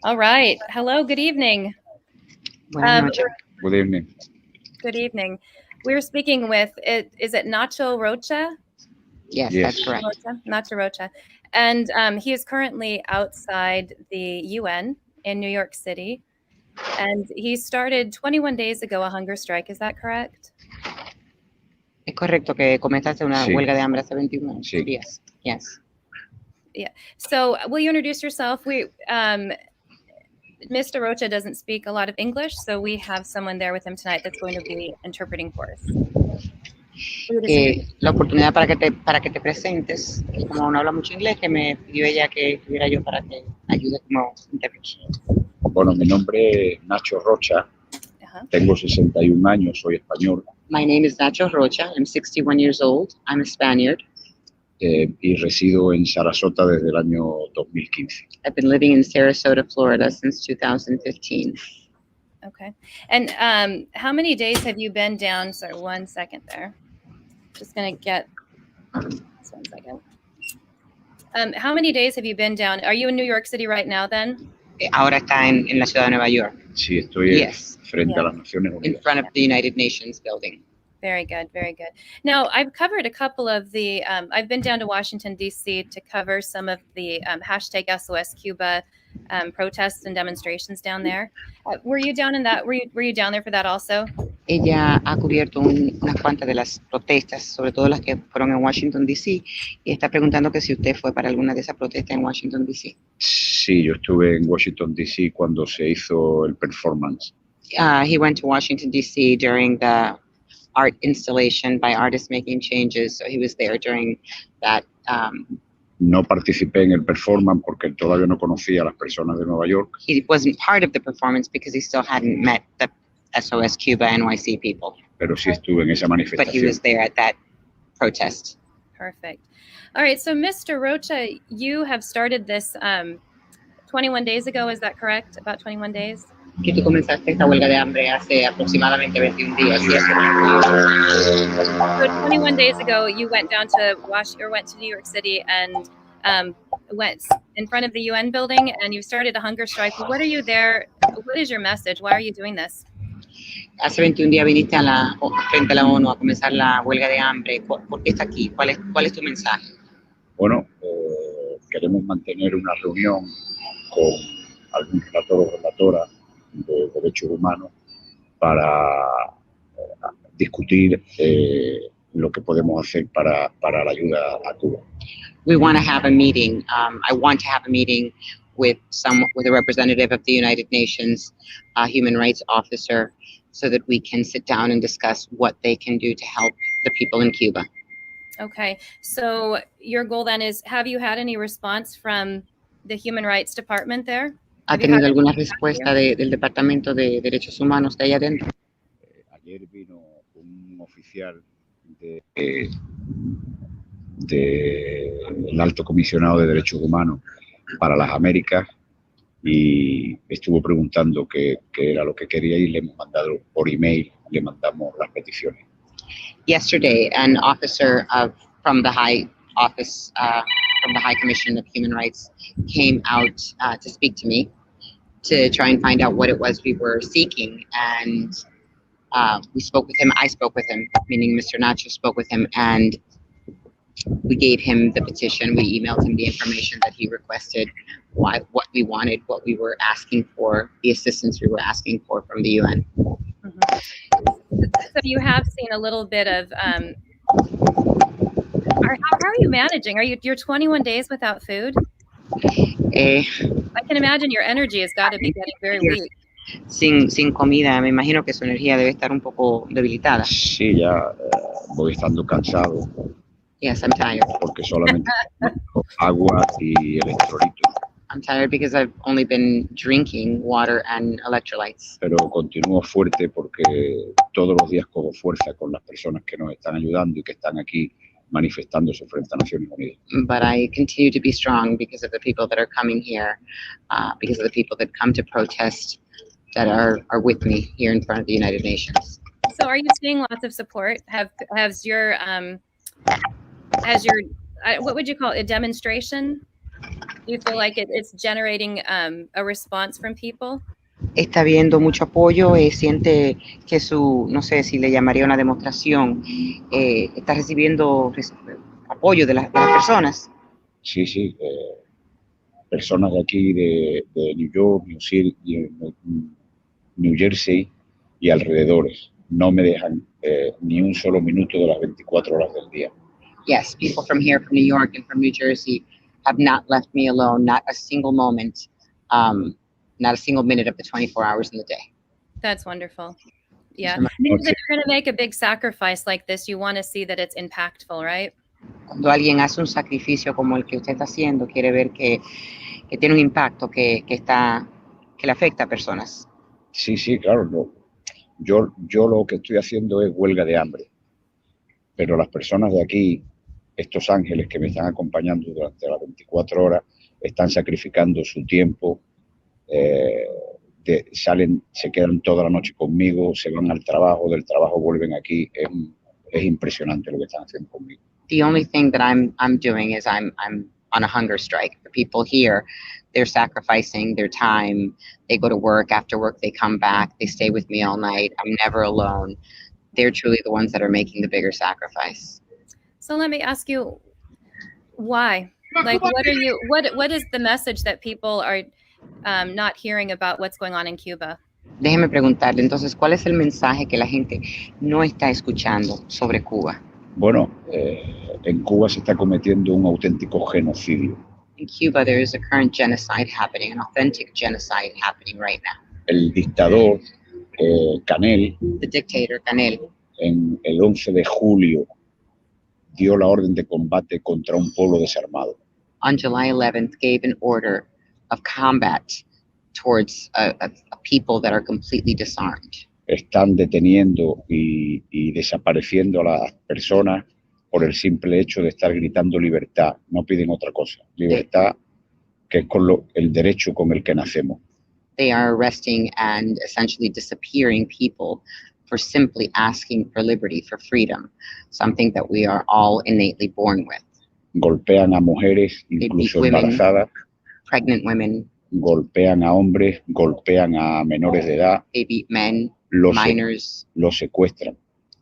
All right. Hello. Good evening. Buenas noches. Good evening. Good evening. We're speaking with, is it Nacho Rocha? Yes, Yes. that's correct. Nacho Rocha. And he is currently outside the UN in New York City. And he started 21 days ago a hunger strike. Is that correct? Es correcto que comenzaste una Sí. huelga de hambre hace 21 Sí. días. Yes. So will you introduce yourself? Mr. Rocha doesn't speak a lot of English, so we have someone there with him tonight that's going to be interpreting for us. La oportunidad para que te presentes, y como no habla mucho inglés, que me pidió ella que estuviera yo para que ayude como intérprete. Bueno, mi nombre es Nacho Rocha. Ajá. Tengo 61 años, soy español My name is Nacho Rocha. I'm 61 years old. I'm a Spaniard. y resido en Sarasota desde el año 2015. I've been living in Sarasota, Florida since 2015. Okay. And how many days have you been down? Sorry, 1 second there. Just going to get just 1 second. How many days have you been down? Are you in New York City right now then? Ahora está en la ciudad de Nueva York. Sí, estoy Yes. frente a Yeah. las Naciones In Unidas. front of the United Nations building. Very good, very good. Now, I've covered a couple of the, I've been down to Washington, D.C. to cover some of the hashtag SOS Cuba protests and demonstrations down there. Were you down in that? Were you down there for that also? Ella ha cubierto unas cuantas de las protestas, sobre todo las que fueron en Washington, D.C., y está preguntando que si usted fue para alguna de esas protestas en Washington, D.C. Sí, yo estuve en Washington, D.C. cuando se hizo el performance. He went to Washington, D.C. during the art installation by artists making changes, so he was there during that. No participé en el performance porque todavía no conocía a las personas de Nueva York, He wasn't part of the performance because he still hadn't met the SOS Cuba NYC people, pero sí estuve en esa but he manifestación. was there at that protest. Perfect. All right, so Mr. Rocha, you have started this 21 days ago, is that correct? About 21 days? Que tú comenzaste esta huelga de hambre hace aproximadamente 21 días. So 21 days ago, you went down to went to New York City and went in front of the UN building, and you started a hunger strike. What are you there? What is your message? Why are you doing this? Hace 21 días viniste frente a la ONU a comenzar la huelga de hambre. ¿Por qué está aquí? ¿Cuál es tu mensaje? Bueno, queremos mantener una reunión con algún relator o relatora de derechos humanos para discutir lo que podemos hacer para la ayuda a Cuba. We want to have a meeting. I want to have a meeting with a representative of the United Nations, a human rights officer, so that we can sit down and discuss what they can do to help the people in Cuba. Okay, so your goal then is, have you had any response from the Human Rights Department there? ¿Ha tenido alguna respuesta del Departamento de Derechos Humanos de allá adentro? Ayer vino un oficial del Alto Comisionado de Derechos Humanos para las Américas y estuvo preguntando qué era lo que quería y le hemos mandado por email, le mandamos las peticiones. Yesterday, an officer from the High Commission of Human Rights came out to speak to me to try and find out what it was we were seeking, and we spoke with him. I spoke with him, meaning Mr. Nacho spoke with him, and we gave him the petition. We emailed him the information that he requested, what we wanted, what we were asking for, the assistance we were asking for from the UN. Mm-hmm. So you have seen a little bit of, how are you managing? You're 21 days without food? I can imagine your energy has got to be getting very weak. Sin comida, me imagino que su energía debe estar un poco debilitada. Sí, ya voy estando cansado. Yes, I'm tired. Porque solamente agua y electrolitos. I'm tired because I've only been drinking water and electrolytes. Pero continúo fuerte porque todos los días cojo fuerza con las personas que nos están ayudando y que están aquí manifestándose frente a Naciones Unidas. But I continue to be strong because of the people that are coming here, because of the people that come to protest that are with me here in front of the United Nations. So are you seeing lots of support? Has your what would you call it, a demonstration? Do you feel like it's generating a response from people? Está viendo mucho apoyo, siente que no sé si le llamaría una demostración, está recibiendo apoyo de las personas. Sí, sí, personas de aquí, de New York, New Jersey y alrededores, no me dejan ni un solo minuto de las 24 horas del día. Yes, people from here, from New York and from New Jersey, have not left me alone, not a single moment, not a single minute of the 24 hours in the day. That's wonderful. Yeah. Because if you're going to make a big sacrifice like this, you want to see that it's impactful, right? Cuando alguien hace un sacrificio como el que usted está haciendo, quiere ver que tiene un impacto, que le afecta a personas. Sí, sí, claro. No. Yo lo que estoy haciendo es huelga de hambre. Pero las personas de aquí, estos ángeles que me están acompañando durante las 24 horas, están sacrificando su tiempo, salen, se quedan toda la noche conmigo, se van al trabajo, del trabajo vuelven aquí. Es impresionante lo que están haciendo conmigo. The only thing that I'm doing is I'm on a hunger strike. The people here, they're sacrificing their time. They go to work. After work, they come back. They stay with me all night. I'm never alone. They're truly the ones that are making the bigger sacrifice. So let me ask you, why? Like, what is the message that people are not hearing about what's going on in Cuba? Déjeme preguntarle, entonces, ¿cuál es el mensaje que la gente no está escuchando sobre Cuba? Bueno, en Cuba se está cometiendo un auténtico genocidio. In Cuba, there is a current genocide happening, an authentic genocide happening right now. El dictador Canel, The dictator, Canel, en el 11 de julio, dio la orden de combate contra un pueblo desarmado. On July 11th, gave an order of combat towards a people that are completely disarmed. Están deteniendo y desapareciendo a las personas por el simple hecho de estar gritando libertad. No piden otra cosa. Libertad, que es el derecho con el que nacemos. They are arresting and essentially disappearing people for simply asking for liberty, for freedom, something that we are all innately born with. Golpean a mujeres, incluso embarazadas. Pregnant women. Golpean a hombres, golpean a menores de edad. They beat men, minors. Los secuestran.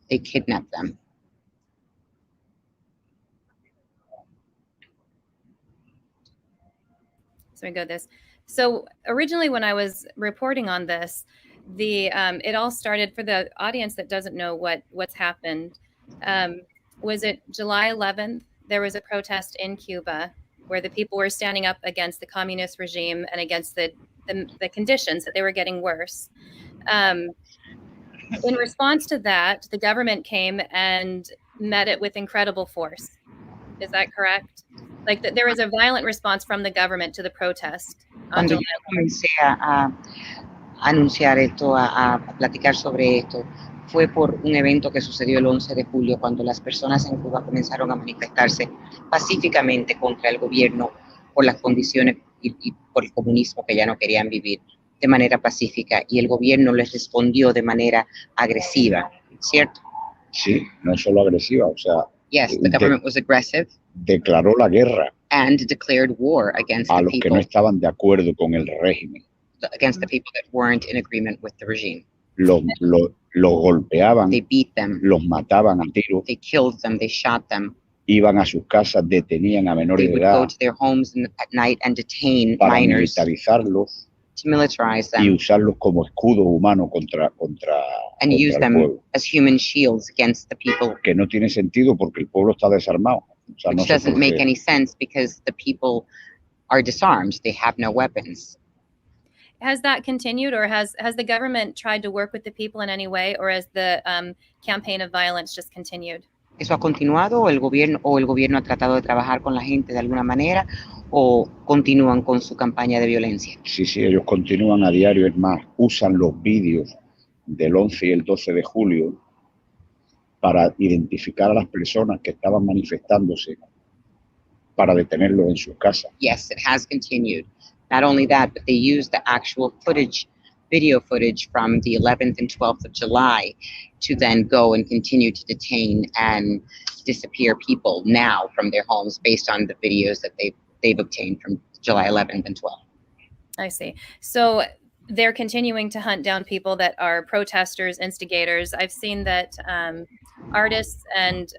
They kidnap them. So we go this. So originally, when I was reporting on this, it all started, for the audience that doesn't know what's happened. Was it July 11th? There was a protest in Cuba where the people were standing up against the communist regime and against the conditions that they were getting worse. In response to that, the government came and met it with incredible force. Is that correct? Like there was a violent response from the government to the protest. Cuando yo comencé a anunciar esto, a platicar sobre esto, fue por un evento que sucedió el 11 de julio, cuando las personas en Cuba comenzaron a manifestarse pacíficamente contra el gobierno por las condiciones y por el comunismo que ya no querían vivir de manera pacífica, y el gobierno les respondió de manera agresiva, ¿cierto? Sí, no solo agresiva, o sea... Yes, the government was aggressive. Declaró la guerra and declared war against a the los people, que no estaban de acuerdo con el régimen. against the people that weren't in agreement with the regime. Los golpeaban, They beat them, los mataban a tiros, they killed them, they shot them. Iban a sus casas, detenían a menores They de would edad go to their homes at night and detain para minors, militarizarlos to militarize y them usarlos como escudo humano contra and use el them pueblo. as human shields against the people. Que no tiene sentido porque el pueblo está desarmado. O sea, Which no sé doesn't por make qué. any sense, because the people are disarmed. They have no weapons. Has that continued, or has the government tried to work with the people in any way, or has the campaign of violence just continued? ¿Eso ha continuado, o el gobierno ha tratado de trabajar con la gente de alguna manera, o continúan con su campaña de violencia? Sí, ellos continúan a diario. Es más, usan los vídeos del 11 y el 12 de julio para identificar a las personas que estaban manifestándose, para detenerlos en sus casas. Yes, it has continued. Not only that, but they use the actual video footage from the 11th and 12th of July to then go and continue to detain and disappear people now from their homes based on the videos that they've obtained from July 11th and 12th. I see. So they're continuing to hunt down people that are protesters, instigators. I've seen that artists and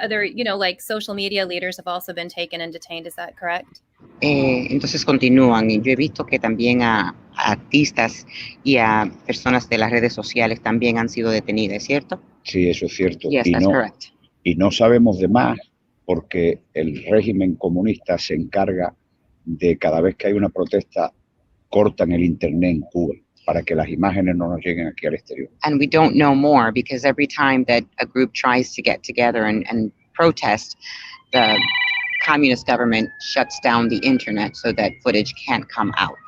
other, like social media leaders have also been taken and detained. Is that correct? Entonces continúan, y yo he visto que también a artistas y a personas de las redes sociales también han sido detenidas, ¿cierto? Sí, eso es cierto. Yes, that's correct. Y no sabemos de más porque el régimen comunista se encarga de cada vez que hay una protesta, cortan el internet en Cuba para que las imágenes no nos lleguen aquí al exterior. And we don't know more because every time that a group tries to get together and protest, the communist government shuts down the internet so that footage can't come out.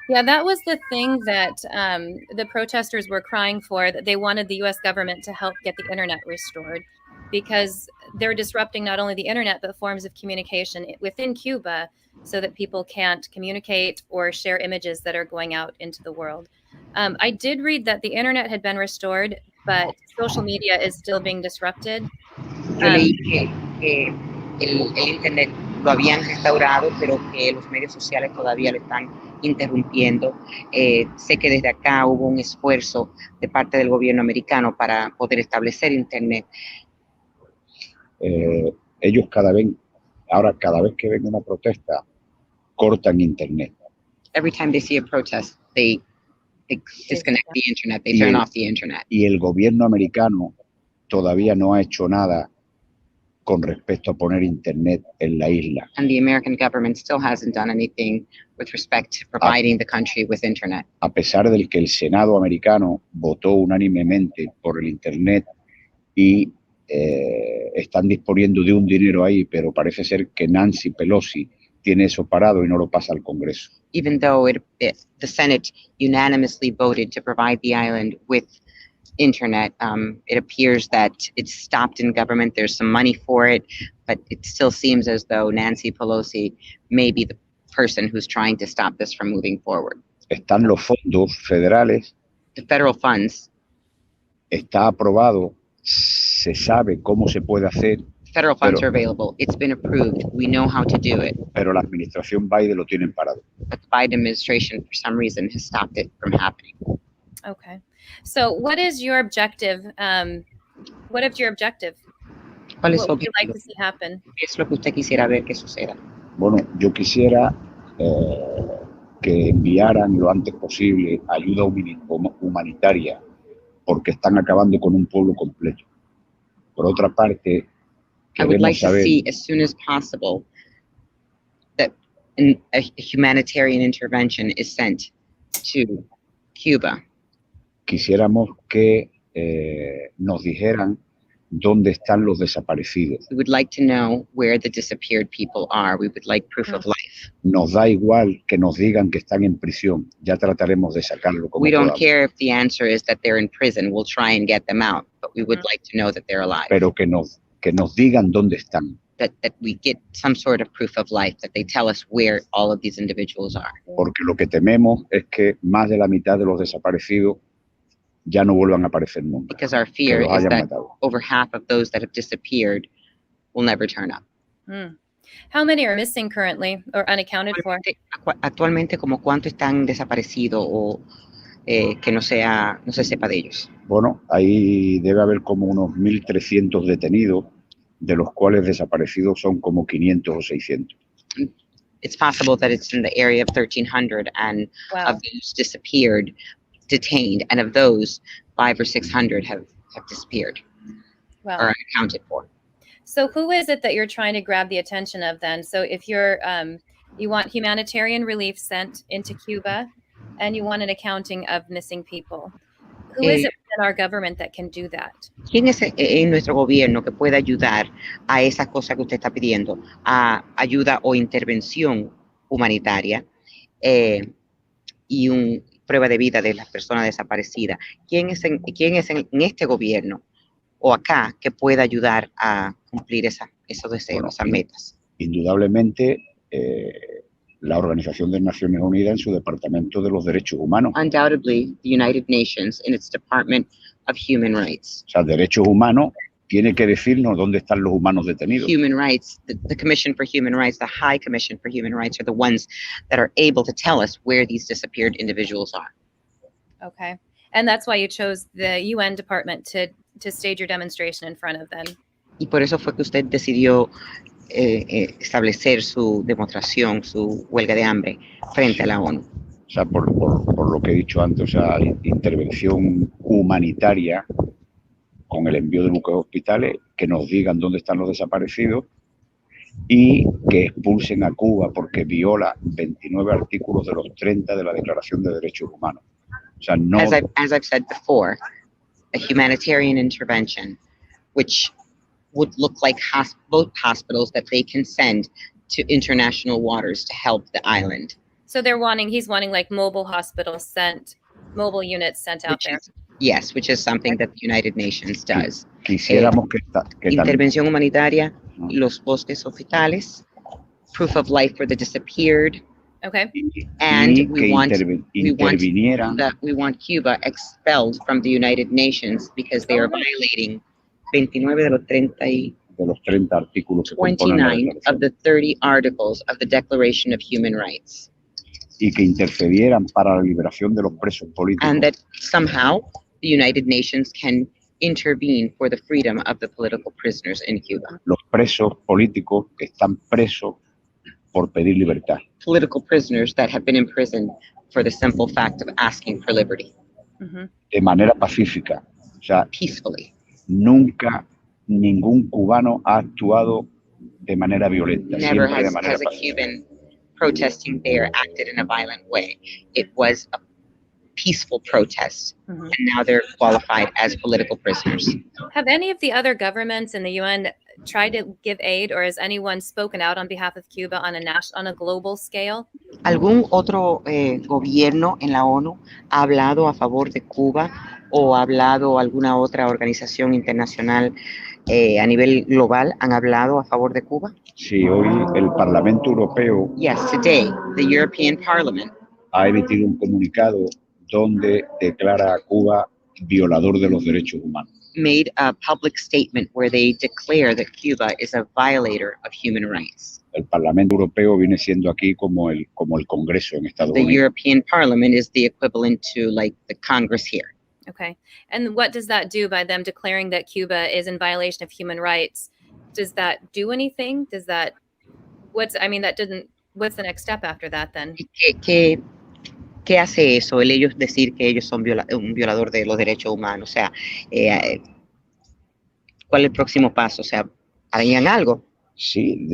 Yeah, that was the thing that the protesters were crying for, that they wanted the U.S. government to help get the internet restored because they're disrupting not only the internet, but forms of communication within Cuba so that people can't communicate or share images that are going out into the world. I did read that the internet had been restored, but social media is still being disrupted. Yo leí que el internet lo habían restaurado, pero que los medios sociales todavía lo están interrumpiendo. Sé que desde acá hubo un esfuerzo de parte del gobierno americano para poder establecer internet. Ellos cada vez que ven una protesta, cortan internet. Every time they see a protest, they disconnect the internet, they turn off the internet. Y el gobierno americano todavía no ha hecho nada con respecto a poner internet en la isla. And the American government still hasn't done anything with respect to providing the country with internet. A pesar de que el Senado americano votó unánimemente por el internet y están disponiendo de un dinero ahí, pero parece ser que Nancy Pelosi tiene eso parado y no lo pasa al Congreso. Even though the Senate unanimously voted to provide the island with internet, it appears that it's stopped in government. There's some money for it, but it still seems as though Nancy Pelosi may be the person who's trying to stop this from moving forward. Están los fondos federales. The federal funds. Está aprobado. Se sabe cómo se puede hacer. Federal funds are available. It's been approved. We know how to do it. Pero la administración Biden lo tienen parado. But the Biden administration, for some reason, has stopped it from happening. Okay. So what is your objective? What is your objective? ¿Cuál es What su would you like objetivo? to see happen? ¿Qué es lo que usted quisiera ver que suceda? Bueno, yo quisiera que enviaran lo antes posible ayuda humanitaria porque están acabando con un pueblo completo. Por otra parte, I would like to saber, see as soon as possible that a humanitarian intervention is sent to Cuba. Quisiéramos que nos dijeran dónde están los desaparecidos. We would like to know where the disappeared people are. We would like proof of life. Nos da igual que nos digan que están en prisión. Ya trataremos de sacarlo como We don't podamos. care if the answer is that they're in prison. We'll try and get them out, but we would like to know that they're alive. Pero que nos digan dónde están. That we get some sort of proof of life, that they tell us where all of these individuals are. Porque lo que tememos es que más de la mitad de los desaparecidos ya no vuelvan a aparecer nunca. Because our fear Que los is hayan that matado. over half of those that have disappeared will never turn up. How many are missing currently or unaccounted for? Actualmente, ¿como cuánto están desaparecidos o que no se sepa de ellos? Bueno, ahí debe haber como unos 1.300 detenidos, de los cuales desaparecidos son como 500 o 600. It's possible that it's in the area of 1,300, and Wow. of those detained, and of those, 500 or 600 have disappeared Wow. or unaccounted for. So who is it that you're trying to grab the attention of then? So if you're you want humanitarian relief sent into Cuba and you want an accounting of missing people, who is it in our government that can do that? ¿Quién es en nuestro gobierno que pueda ayudar a esas cosas que usted está pidiendo, a ayuda o intervención humanitaria y una prueba de vida de las personas desaparecidas? ¿Quién es en este gobierno o acá que pueda ayudar a cumplir esos deseos, Bueno, esas metas? Indudablemente, la Organización de Naciones Unidas en su Departamento de los Derechos Humanos. Undoubtedly, the United Nations in its Department of Human Rights. O sea, derechos humanos tiene que decirnos dónde están los humanos detenidos. Human rights, the Commission for Human Rights, the High Commission for Human Rights are the ones that are able to tell us where these disappeared individuals are. Okay. And that's why you chose the UN department to stage your demonstration in front of them. Y por eso fue que usted decidió establecer su demostración, su huelga de hambre frente a la ONU. O sea, por lo que he dicho antes, o sea, intervención humanitaria con el envío de buques hospitales, que nos digan dónde están los desaparecidos y que expulsen a Cuba porque viola 29 artículos de los 30 de la Declaración de Derechos Humanos. O sea, no... As I've said before, a humanitarian intervention, which would look like both hospitals that they can send to international waters to help the island. So he's wanting like mobile units sent out there. Yes, which is something that the United Nations does. Quisiéramos que intervención humanitaria, los bosques hospitales, proof of life for the disappeared. Okay. And we want Cuba expelled from the United Nations because they are violating 29 de los 30 artículos que 29 of the 30 articles of the Declaration of Human Rights. Y que interfirieran para la liberación de los presos políticos. And that somehow the United Nations can intervene for the freedom of the political prisoners in Cuba. Los presos políticos que están presos por pedir libertad. Political prisoners that have been imprisoned for the simple fact of asking for liberty. Mm-hmm. De manera pacífica. O sea, peacefully. Nunca ningún cubano ha actuado de manera violenta. Never Siempre de has manera a Cuban protesting there acted in a violent way. It was a peaceful protest, mm-hmm. and now they're qualified as political prisoners. Have any of the other governments in the UN tried to give aid, or has anyone spoken out on behalf of Cuba on a global scale? ¿Algún otro gobierno en la ONU ha hablado a favor de Cuba o ha hablado alguna otra organización internacional a nivel global han hablado a favor de Cuba? Sí, hoy el Parlamento Europeo Yes, today the European Parliament ha emitido un comunicado donde declara a Cuba violador de los derechos humanos. Made a public statement where they declare that Cuba is a violator of human rights. El Parlamento Europeo viene siendo aquí como el Congreso en Estados Unidos. The European Parliament is the equivalent to like the Congress here. Okay. And what does that do by them declaring that Cuba is in violation of human rights? Does that do anything? What's the next step after that then? ¿Qué hace eso? Ellos decir que ellos son un violador de los derechos humanos. O sea, ¿cuál es el próximo paso? O sea, ¿harían algo? Sí,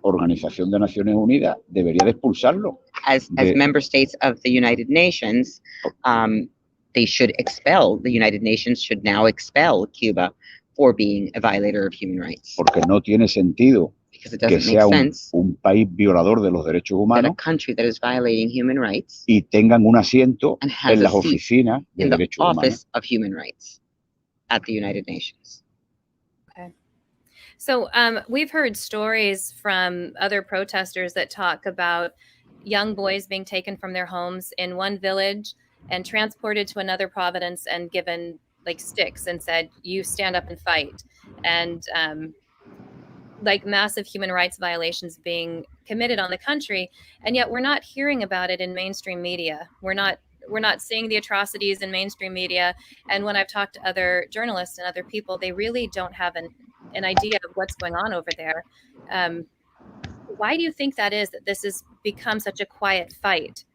Organización de Naciones Unidas debería de expulsarlo. As member states of the United Nations, they should expel, the United Nations should now expel Cuba for being a violator of human rights. Porque no tiene sentido que sea un país violador de los derechos humanos a country that is violating human rights y tengan un asiento en las oficinas de derechos humanos. Office of Human Rights at the United Nations. Okay. So we've heard stories from other protesters that talk about young boys being taken from their homes in one village and transported to another province and given like sticks and said, you stand up and fight. And like massive human rights violations being committed on the country. And yet we're not hearing about it in mainstream media. We're not seeing the atrocities in mainstream media. And when I've talked to other journalists and other people, they really don't have an idea of what's going on over there. Why do you think that is, that this has become such a quiet fight?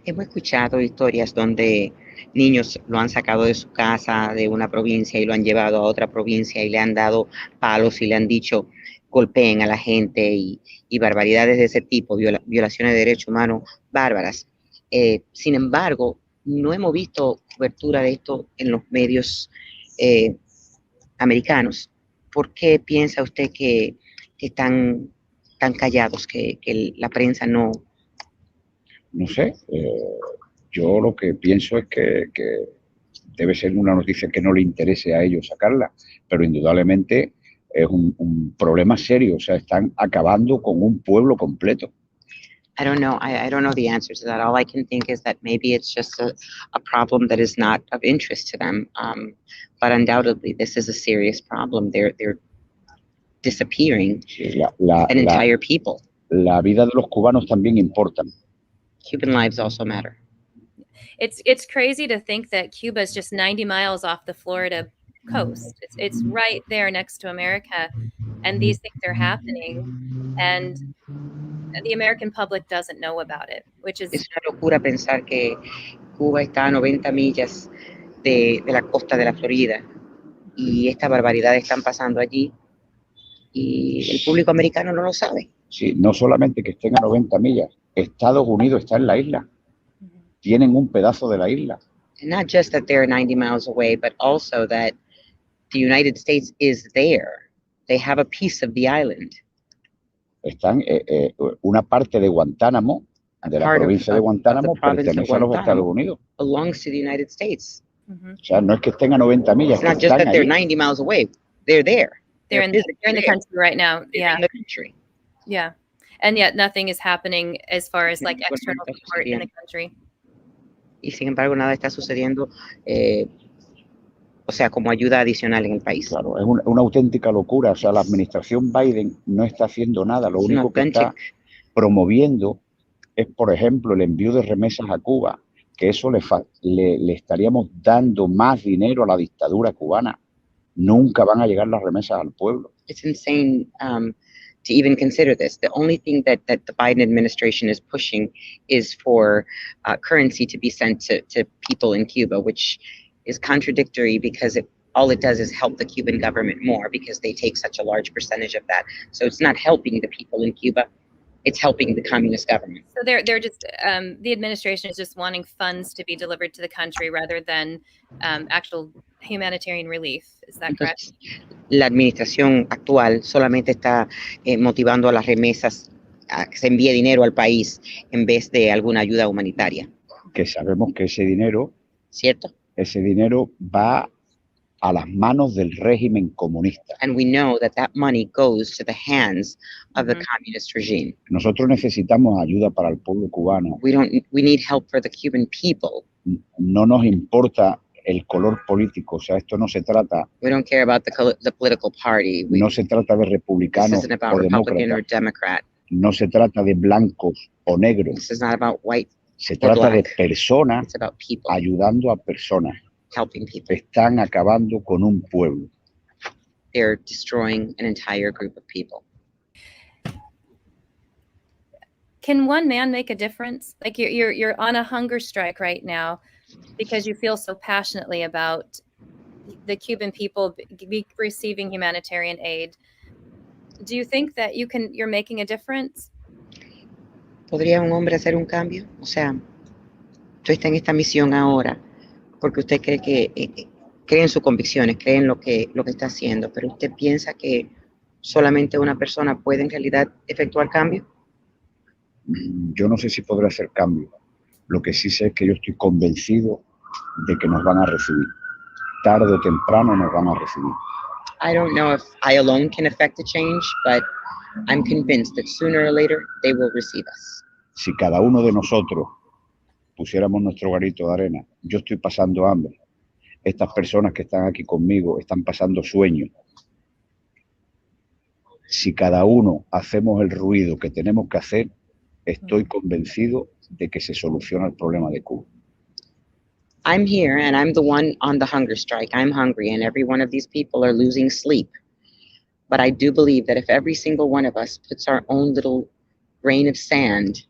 Hemos escuchado historias donde niños lo han sacado de su casa, de una provincia, y lo han llevado a otra provincia y le han dado palos y le han dicho golpeen a la gente y barbaridades de ese tipo, violaciones de derechos humanos bárbaras. Sin embargo, no hemos visto cobertura de esto en los medios americanos. ¿Por qué piensa usted que están tan callados, que la prensa no? No sé, yo lo que pienso es que debe ser una noticia que no le interese a ellos sacarla, pero indudablemente es un problema serio, o sea, están acabando con un pueblo completo. I don't know. I don't know the answer to that. All I can think is that maybe it's just a problem that is not of interest to them. But undoubtedly, this is a serious problem. They're disappearing Sí, an entire people. la vida de los cubanos también importa. Cuban lives also matter. It's crazy to think that Cuba is just 90 miles off the Florida coast. It's right there next to America, and these things are happening, and the American public doesn't know about it, which is Es una locura pensar que Cuba está a 90 millas de la costa de la Florida y estas barbaridades están pasando allí y el público americano no lo sabe. Sí, no solamente que estén a 90 millas, Estados Unidos está en la isla, tienen un pedazo de la isla. And not just that they're 90 miles away, but also that the United States is there. They have a piece of the island. Están una parte de Guantánamo, de la provincia de Guantánamo, pertenece a los Estados Unidos. Belongs to the United States. O sea, no es que estén a 90 millas, It's not just that they're 90 miles away. They're there. they're in the country right now. They're in the country. Yeah. And yet nothing is happening as far as like external support in the country. Y sin embargo, nada está sucediendo, o sea, como ayuda adicional en el país. Claro, es una auténtica locura. O sea, la administración Biden no está haciendo nada. Lo único que está promoviendo es, por ejemplo, el envío de remesas a Cuba, que eso le estaríamos dando más dinero a la dictadura cubana. Nunca van a llegar las remesas al pueblo. It's insane to even consider this. The only thing that the Biden administration is pushing is for currency to be sent to people in Cuba, which is contradictory because all it does is help the Cuban government more because they take such a large percentage of that. So it's not helping the people in Cuba. It's helping the communist government. So they're just the administration is just wanting funds to be delivered to the country rather than actual humanitarian relief. Is that correct? La administración actual solamente está motivando a las remesas a que se envíe dinero al país en vez de alguna ayuda humanitaria. Que sabemos que ese dinero, ¿cierto? Ese dinero va a las manos del régimen comunista. And we know that that money goes to the hands of the communist regime. Nosotros necesitamos ayuda para el pueblo cubano. We need help for the Cuban people. No nos importa el color político, o sea, esto no se trata. We don't care about the political party. No se trata de republicanos o demócratas. No se trata de blancos o negros. This is not about white. Se trata de personas ayudando a personas. Helping people. Están acabando con un pueblo. They're destroying an entire group of people. Can one man make a difference? Like you're on a hunger strike right now because you feel so passionately about the Cuban people receiving humanitarian aid. Do you think that you're making a difference? ¿Podría un hombre hacer un cambio? O sea, usted está en esta misión ahora porque usted cree cree en sus convicciones, cree en lo que está haciendo, pero usted piensa que solamente una persona puede en realidad efectuar cambio. Yo no sé si podré hacer cambio. Lo que sí sé es que yo estoy convencido de que nos van a recibir. Tarde o temprano nos van a recibir. I don't know if I alone can affect a change, but I'm convinced that sooner or later they will receive us. Si cada uno de nosotros pusiéramos nuestro granito de arena, yo estoy pasando hambre. Estas personas que están aquí conmigo están pasando sueño. Si cada uno hacemos el ruido que tenemos que hacer, estoy convencido de que se soluciona el problema de Cuba. I'm here and I'm the one on the hunger strike. I'm hungry and every one of these people are losing sleep. But I do believe that if every single one of us puts our own little grain of sand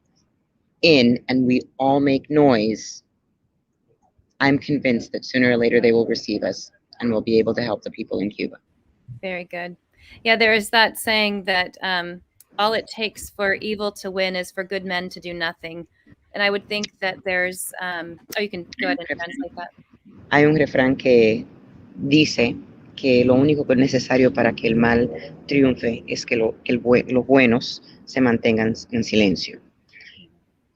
in and we all make noise, I'm convinced that sooner or later they will receive us and we'll be able to help the people in Cuba. Very good. Yeah, there is that saying that all it takes for evil to win is for good men to do nothing. And I would think that there's, you can go ahead and translate that. Hay un refrán que dice que lo único que es necesario para que el mal triunfe es que los buenos se mantengan en silencio.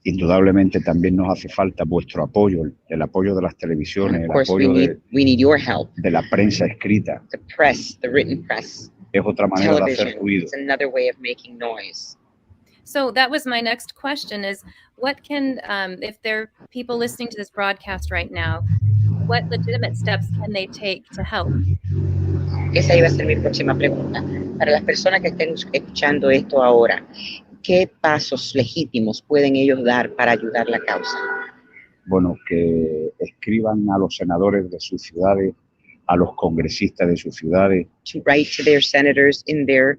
Indudablemente también nos hace falta vuestro apoyo, el apoyo de las televisiones, el apoyo we need your help. De la prensa escrita. The press, the written press. Es otra manera de hacer ruido. It's another way of making noise. So that was my next question is what can, if there are people listening to this broadcast right now, what legitimate steps can they take to help? Esa iba a ser mi próxima pregunta. Para las personas que estén escuchando esto ahora, ¿qué pasos legítimos pueden ellos dar para ayudar la causa? Bueno, que escriban a los senadores de sus ciudades, a los congresistas de sus ciudades. To write to their senators in their,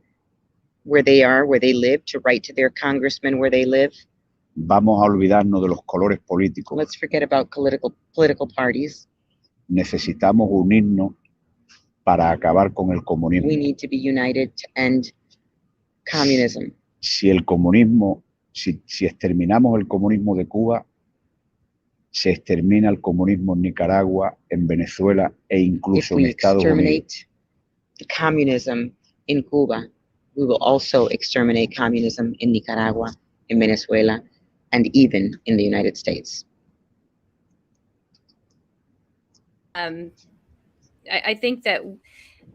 where they are, where they live, to write to their congressmen where they live. Vamos a olvidarnos de los colores políticos. Let's forget about political parties. Necesitamos unirnos para acabar con el comunismo. We need to be united to end communism. Si el comunismo, si exterminamos el comunismo de Cuba, se extermina el comunismo en Nicaragua, en Venezuela e incluso en Estados Unidos. If we exterminate communism in Cuba, we will also exterminate communism in Nicaragua, in Venezuela, and even in the United States. I think that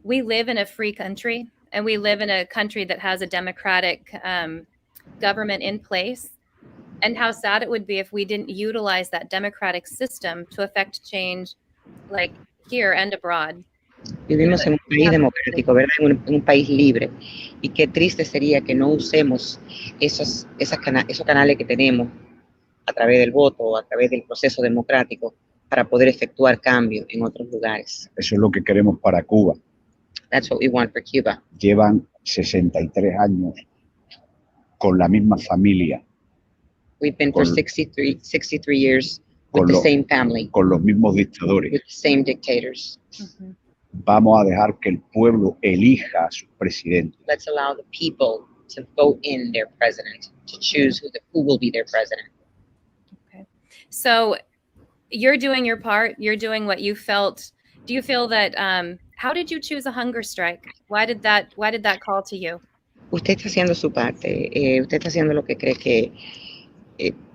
we live in a free country, and we live in a country that has a democratic government in place. And how sad it would be if we didn't utilize that democratic system to affect change, like here and abroad. Vivimos en un país democrático, ¿verdad? En un país libre. Y qué triste sería que no usemos esos canales que tenemos a través del voto o a través del proceso democrático para poder efectuar cambios en otros lugares. Eso es lo que queremos para Cuba. That's what we want for Cuba. Llevan 63 años con la misma familia. We've been for 63 years with the same family, con los mismos dictadores. with the same dictators. Mm-hmm. Vamos a dejar que el pueblo elija a su presidente. Let's allow the people to vote in their president, to choose who will be their president. Okay. So you're doing your part. You're doing what you felt. Do you feel that, how did you choose a hunger strike? Why did that call to you? Usted está haciendo su parte. Usted está haciendo lo que cree que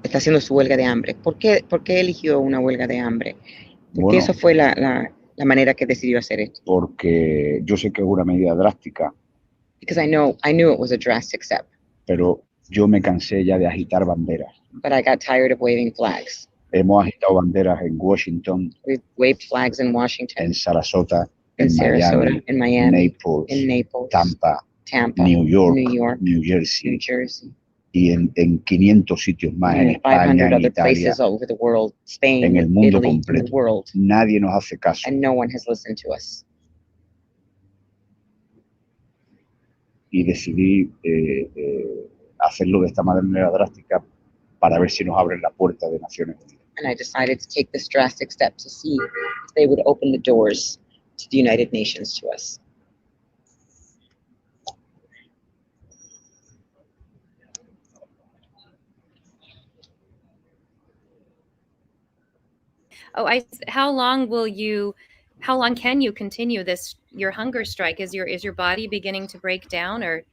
está haciendo su huelga de hambre. ¿Por qué eligió una huelga de hambre? Porque eso fue la manera que decidió hacer esto. Porque yo sé que es una medida drástica. Because I knew it was a drastic step. Pero yo me cansé ya de agitar banderas. But I got tired of waving flags. Hemos agitado banderas en Washington. We've waved flags in Washington. En Sarasota. En Sarasota. En Miami. Naples. Tampa. New York. New Jersey. Y en 500 sitios más en España, en Italia, Spain, en el mundo Italy, completo. Nadie nos hace caso. And no one has listened to us. Y decidí hacerlo de esta manera drástica para ver si nos abren la puerta de Naciones Unidas. And I decided to take this drastic step to see if they would open the doors to the United Nations to us. Oh, how long can you continue your hunger strike? Is your body beginning to break down, or?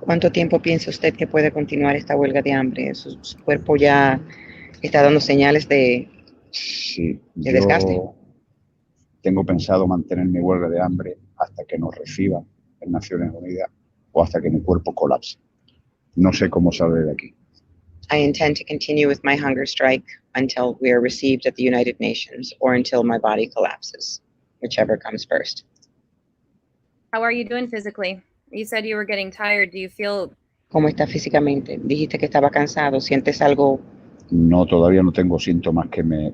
¿Cuánto tiempo piensa usted que puede continuar esta huelga de hambre? Su cuerpo ya está dando señales de desgaste. Tengo pensado mantener mi huelga de hambre hasta que nos reciban en Naciones Unidas o hasta que mi cuerpo colapse. No sé cómo saldré de aquí. I intend to continue with my hunger strike until we are received at the United Nations or until my body collapses, whichever comes first. How are you doing physically? You said you were getting tired. Do you feel? ¿Cómo está físicamente? Dijiste que estaba cansado. ¿Sientes algo? No, todavía no tengo síntomas que me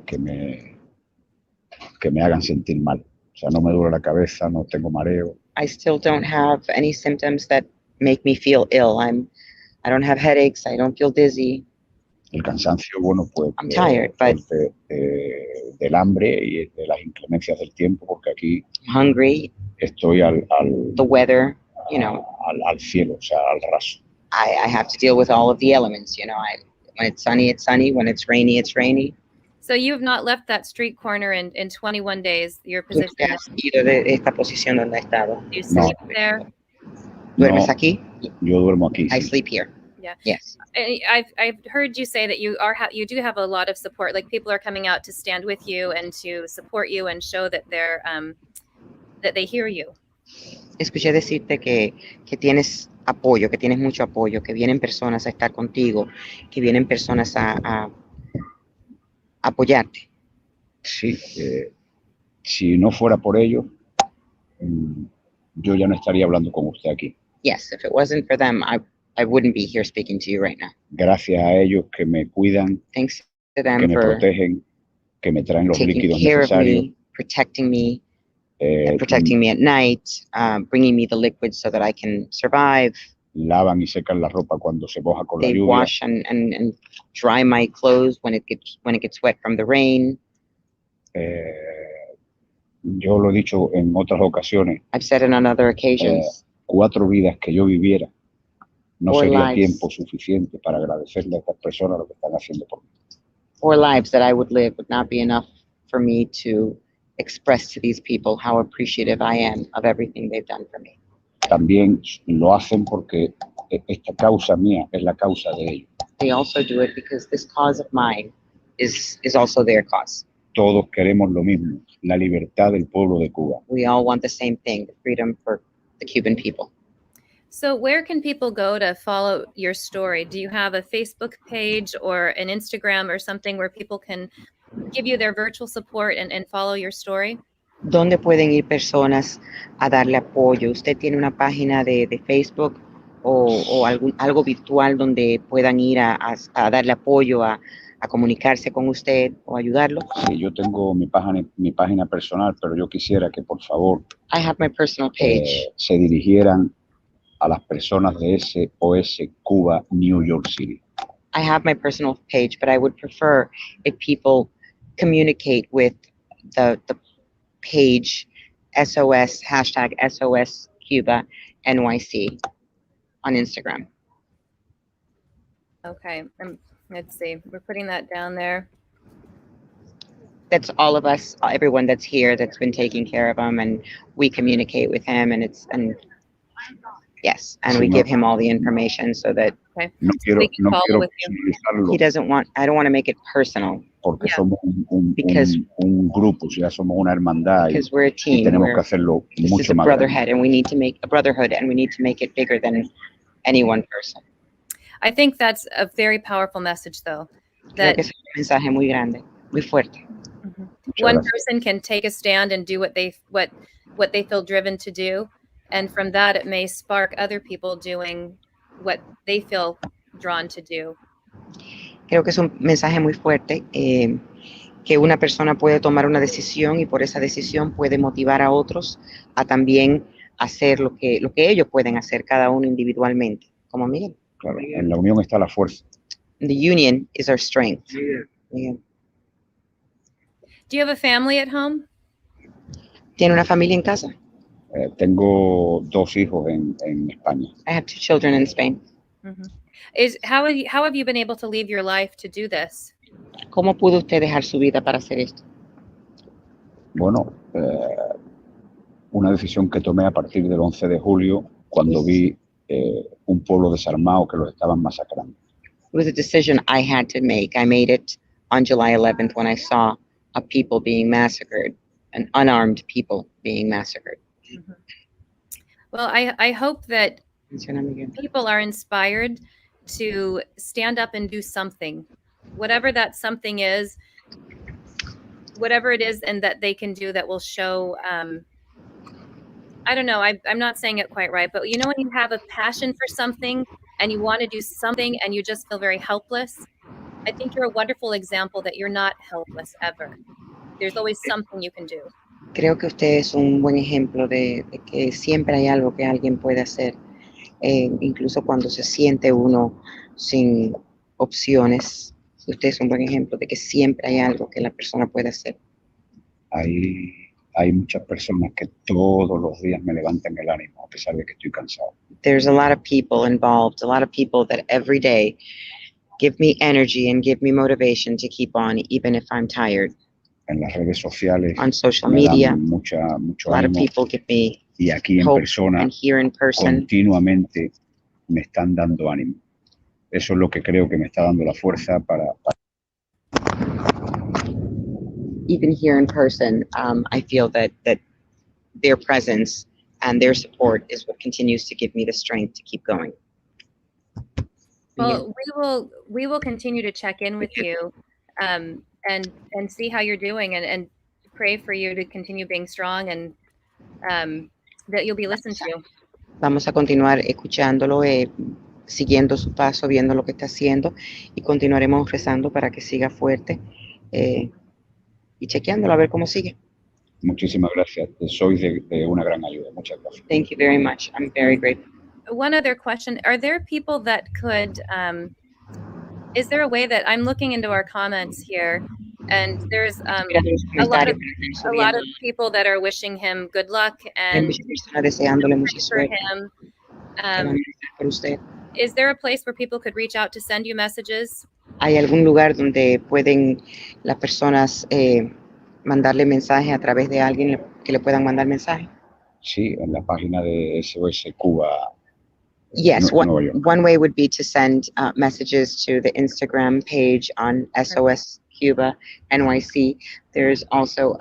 hagan sentir mal. O sea, no me duele la cabeza, no tengo mareo. I still don't have any symptoms that make me feel ill. I don't have headaches. I don't feel dizzy. El cansancio, bueno, pues I'm tired, but del hambre y de las inclemencias del tiempo, porque aquí I'm hungry. Estoy the weather, you know, al cielo, o sea, al raso. I have to deal with all of the elements, you know. When it's sunny, it's sunny. When it's rainy, it's rainy. So you have not left that street corner in 21 days. Your position. ¿Tú has ido de esta posición donde he estado? You sleep there. ¿Duermes aquí? Yo duermo aquí. I sleep here. Yeah. Yes. I've heard you say that you do have a lot of support. Like people are coming out to stand with you and to support you and show that that they hear you. Escuché decirte que tienes apoyo, que tienes mucho apoyo, que vienen personas a estar contigo, que vienen personas a apoyarte. Sí, si no fuera por ello, yo ya no estaría hablando con usted aquí. Yes, if it wasn't for them, I wouldn't be here speaking to you right now. Gracias a ellos que me cuidan, Thanks to que them me for protegen, que me traen los taking líquidos care of necesarios. me, protecting me, eh, protecting me at night, bringing me the liquids so that I can survive. Lavan y secan la ropa cuando se moja con la They lluvia. wash and dry my clothes when it gets wet from the rain. Yo lo he dicho en otras ocasiones, I've said it on other occasions. 4 vidas que yo viviera no 4 sería lives. tiempo suficiente para agradecerle a estas personas lo que están haciendo por mí. 4 lives that I would live would not be enough for me to express to these people how appreciative I am of everything they've done for me. También lo hacen porque esta causa mía es la causa de ellos. They also do it because this cause of mine is also their cause. Todos queremos lo mismo, la libertad del pueblo de Cuba. We all want the same thing, the freedom for the Cuban people. So where can people go to follow your story? Do you have a Facebook page or an Instagram or something where people can give you their virtual support and follow your story? ¿Dónde pueden ir personas a darle apoyo? ¿Usted tiene una página de Facebook o algo virtual donde puedan ir a darle apoyo, a comunicarse con usted o ayudarlo? Sí, yo tengo mi página personal, pero yo quisiera que por favor I have my personal page. se dirigieran a las personas de SOS Cuba, New York City. I have my personal page, but I would prefer if people communicate with the page SOS, #SOS Cuba NYC on Instagram. Okay, let's see. We're putting that down there. That's all of us, everyone that's here that's been taking care of him, and we communicate with him, and we give him all the information so that Okay. No So quiero, we can no follow quiero with you. personalizarlo I don't want to make it personal porque Yeah. somos Because- un grupo, ya somos una hermandad y because we're a team. tenemos que hacerlo This is mucho a más grande. brotherhood, and we need to make a brotherhood, and we need to make it bigger than any one person. I think that's a very powerful message, though, Creo that que es un mensaje muy grande, muy fuerte. Muchas one gracias. person can take a stand and do what they feel driven to do, and from that it may spark other people doing what they feel drawn to do. Creo que es un mensaje muy fuerte, que una persona puede tomar una decisión y por esa decisión puede motivar a otros a también hacer lo que ellos pueden hacer cada uno individualmente, como Miguel. Claro, en la unión está la fuerza. The union is our strength. Miguel. Do you have a family at home? ¿Tiene una familia en casa? Tengo 2 hijos en España. I have 2 children in Spain. How have you been able to leave your life to do this? ¿Cómo pudo usted dejar su vida para hacer esto? Bueno, una decisión que tomé a partir del 11 de julio cuando vi un pueblo desarmado que los estaban masacrando. It was a decision I had to make. I made it on July 11th when I saw a people being massacred, an unarmed people being massacred. Well, I hope that Menciona Miguel. people are inspired to stand up and do something, whatever that something is, whatever it is, and that they can do that will show. I don't know. I'm not saying it quite right, but you know when you have a passion for something and you want to do something and you just feel very helpless. I think you're a wonderful example that you're not helpless ever. There's always something you can do. Creo que usted es un buen ejemplo de que siempre hay algo que alguien puede hacer, incluso cuando se siente uno sin opciones. Usted es un buen ejemplo de que siempre hay algo que la persona puede hacer. Hay muchas personas que todos los días me levantan el ánimo a pesar de que estoy cansado. There's a lot of people involved, a lot of people that every day give me energy and give me motivation to keep on, even if I'm tired. En las redes sociales On social me dan media, mucho a lot of ánimo people give me y aquí en hope, persona and here in person, continuamente me están dando ánimo. Eso es lo que creo que me está dando la fuerza para even here in person, I feel that their presence and their support is what continues to give me the strength to keep going. Well, we will continue to check in with you, and see how you're doing, and pray for you to continue being strong, and that you'll be listened to. Vamos a continuar escuchándolo, siguiendo su paso, viendo lo que está haciendo, y continuaremos rezando para que siga fuerte, y chequeándolo a ver cómo sigue. Muchísimas gracias. Sois de una gran ayuda. Muchas gracias. Thank you very much. I'm very grateful. One other question: are there people that could? Is there a way that I'm looking into our comments here, and there's a lot of people that are wishing him good luck and deseándole mucha for suerte. him. Por usted. Is there a place where people could reach out to send you messages? ¿Hay algún lugar donde pueden las personas mandarle mensaje a través de alguien que le puedan mandar mensaje? Sí, en la página de SOS Cuba. Yes, one way would be to send messages to the Instagram page on SOS Cuba NYC. There's also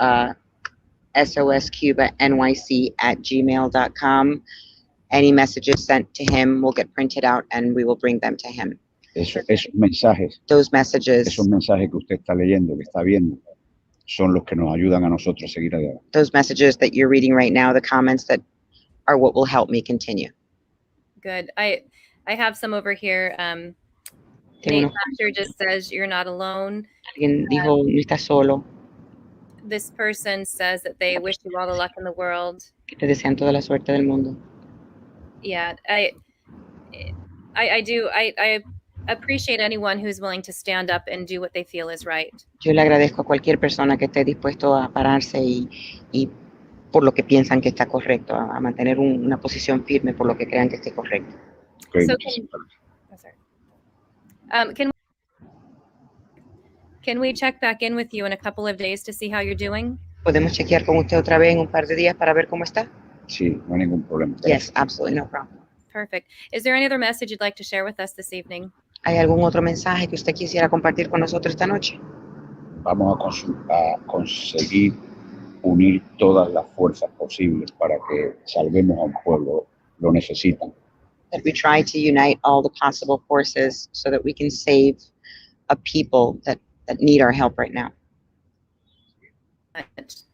SOS Cuba NYC at gmail.com. Any messages sent to him will get printed out and we will bring them to him. Esos mensajes, Those messages, esos mensajes que usted está leyendo, que está viendo, son los que nos ayudan a nosotros a seguir adelante. those messages that you're reading right now, the comments that are what will help me continue. Good. I have some over here. Nate Factor just says you're not alone. Alguien dijo, no estás solo, This person says that they wish you all the luck in the world. que te desean toda la suerte del mundo. Yeah, I do. I appreciate anyone who's willing to stand up and do what they feel is right. Yo le agradezco a cualquier persona que esté dispuesto a pararse y por lo que piensan que está correcto, a mantener una posición firme por lo que crean que esté correcto. Okay, So can we check back in with you in a couple of days to see how you're doing? ¿Podemos chequear con usted otra vez en un par de días para ver cómo está? Sí, no hay ningún problema. Yes, absolutely no problem. Perfect. Is there any other message you'd like to share with us this evening? ¿Hay algún otro mensaje que usted quisiera compartir con nosotros esta noche? Vamos a conseguir unir todas las fuerzas posibles para que salvemos a un pueblo, lo necesitan. That we try to unite all the possible forces so that we can save a people that need our help right now.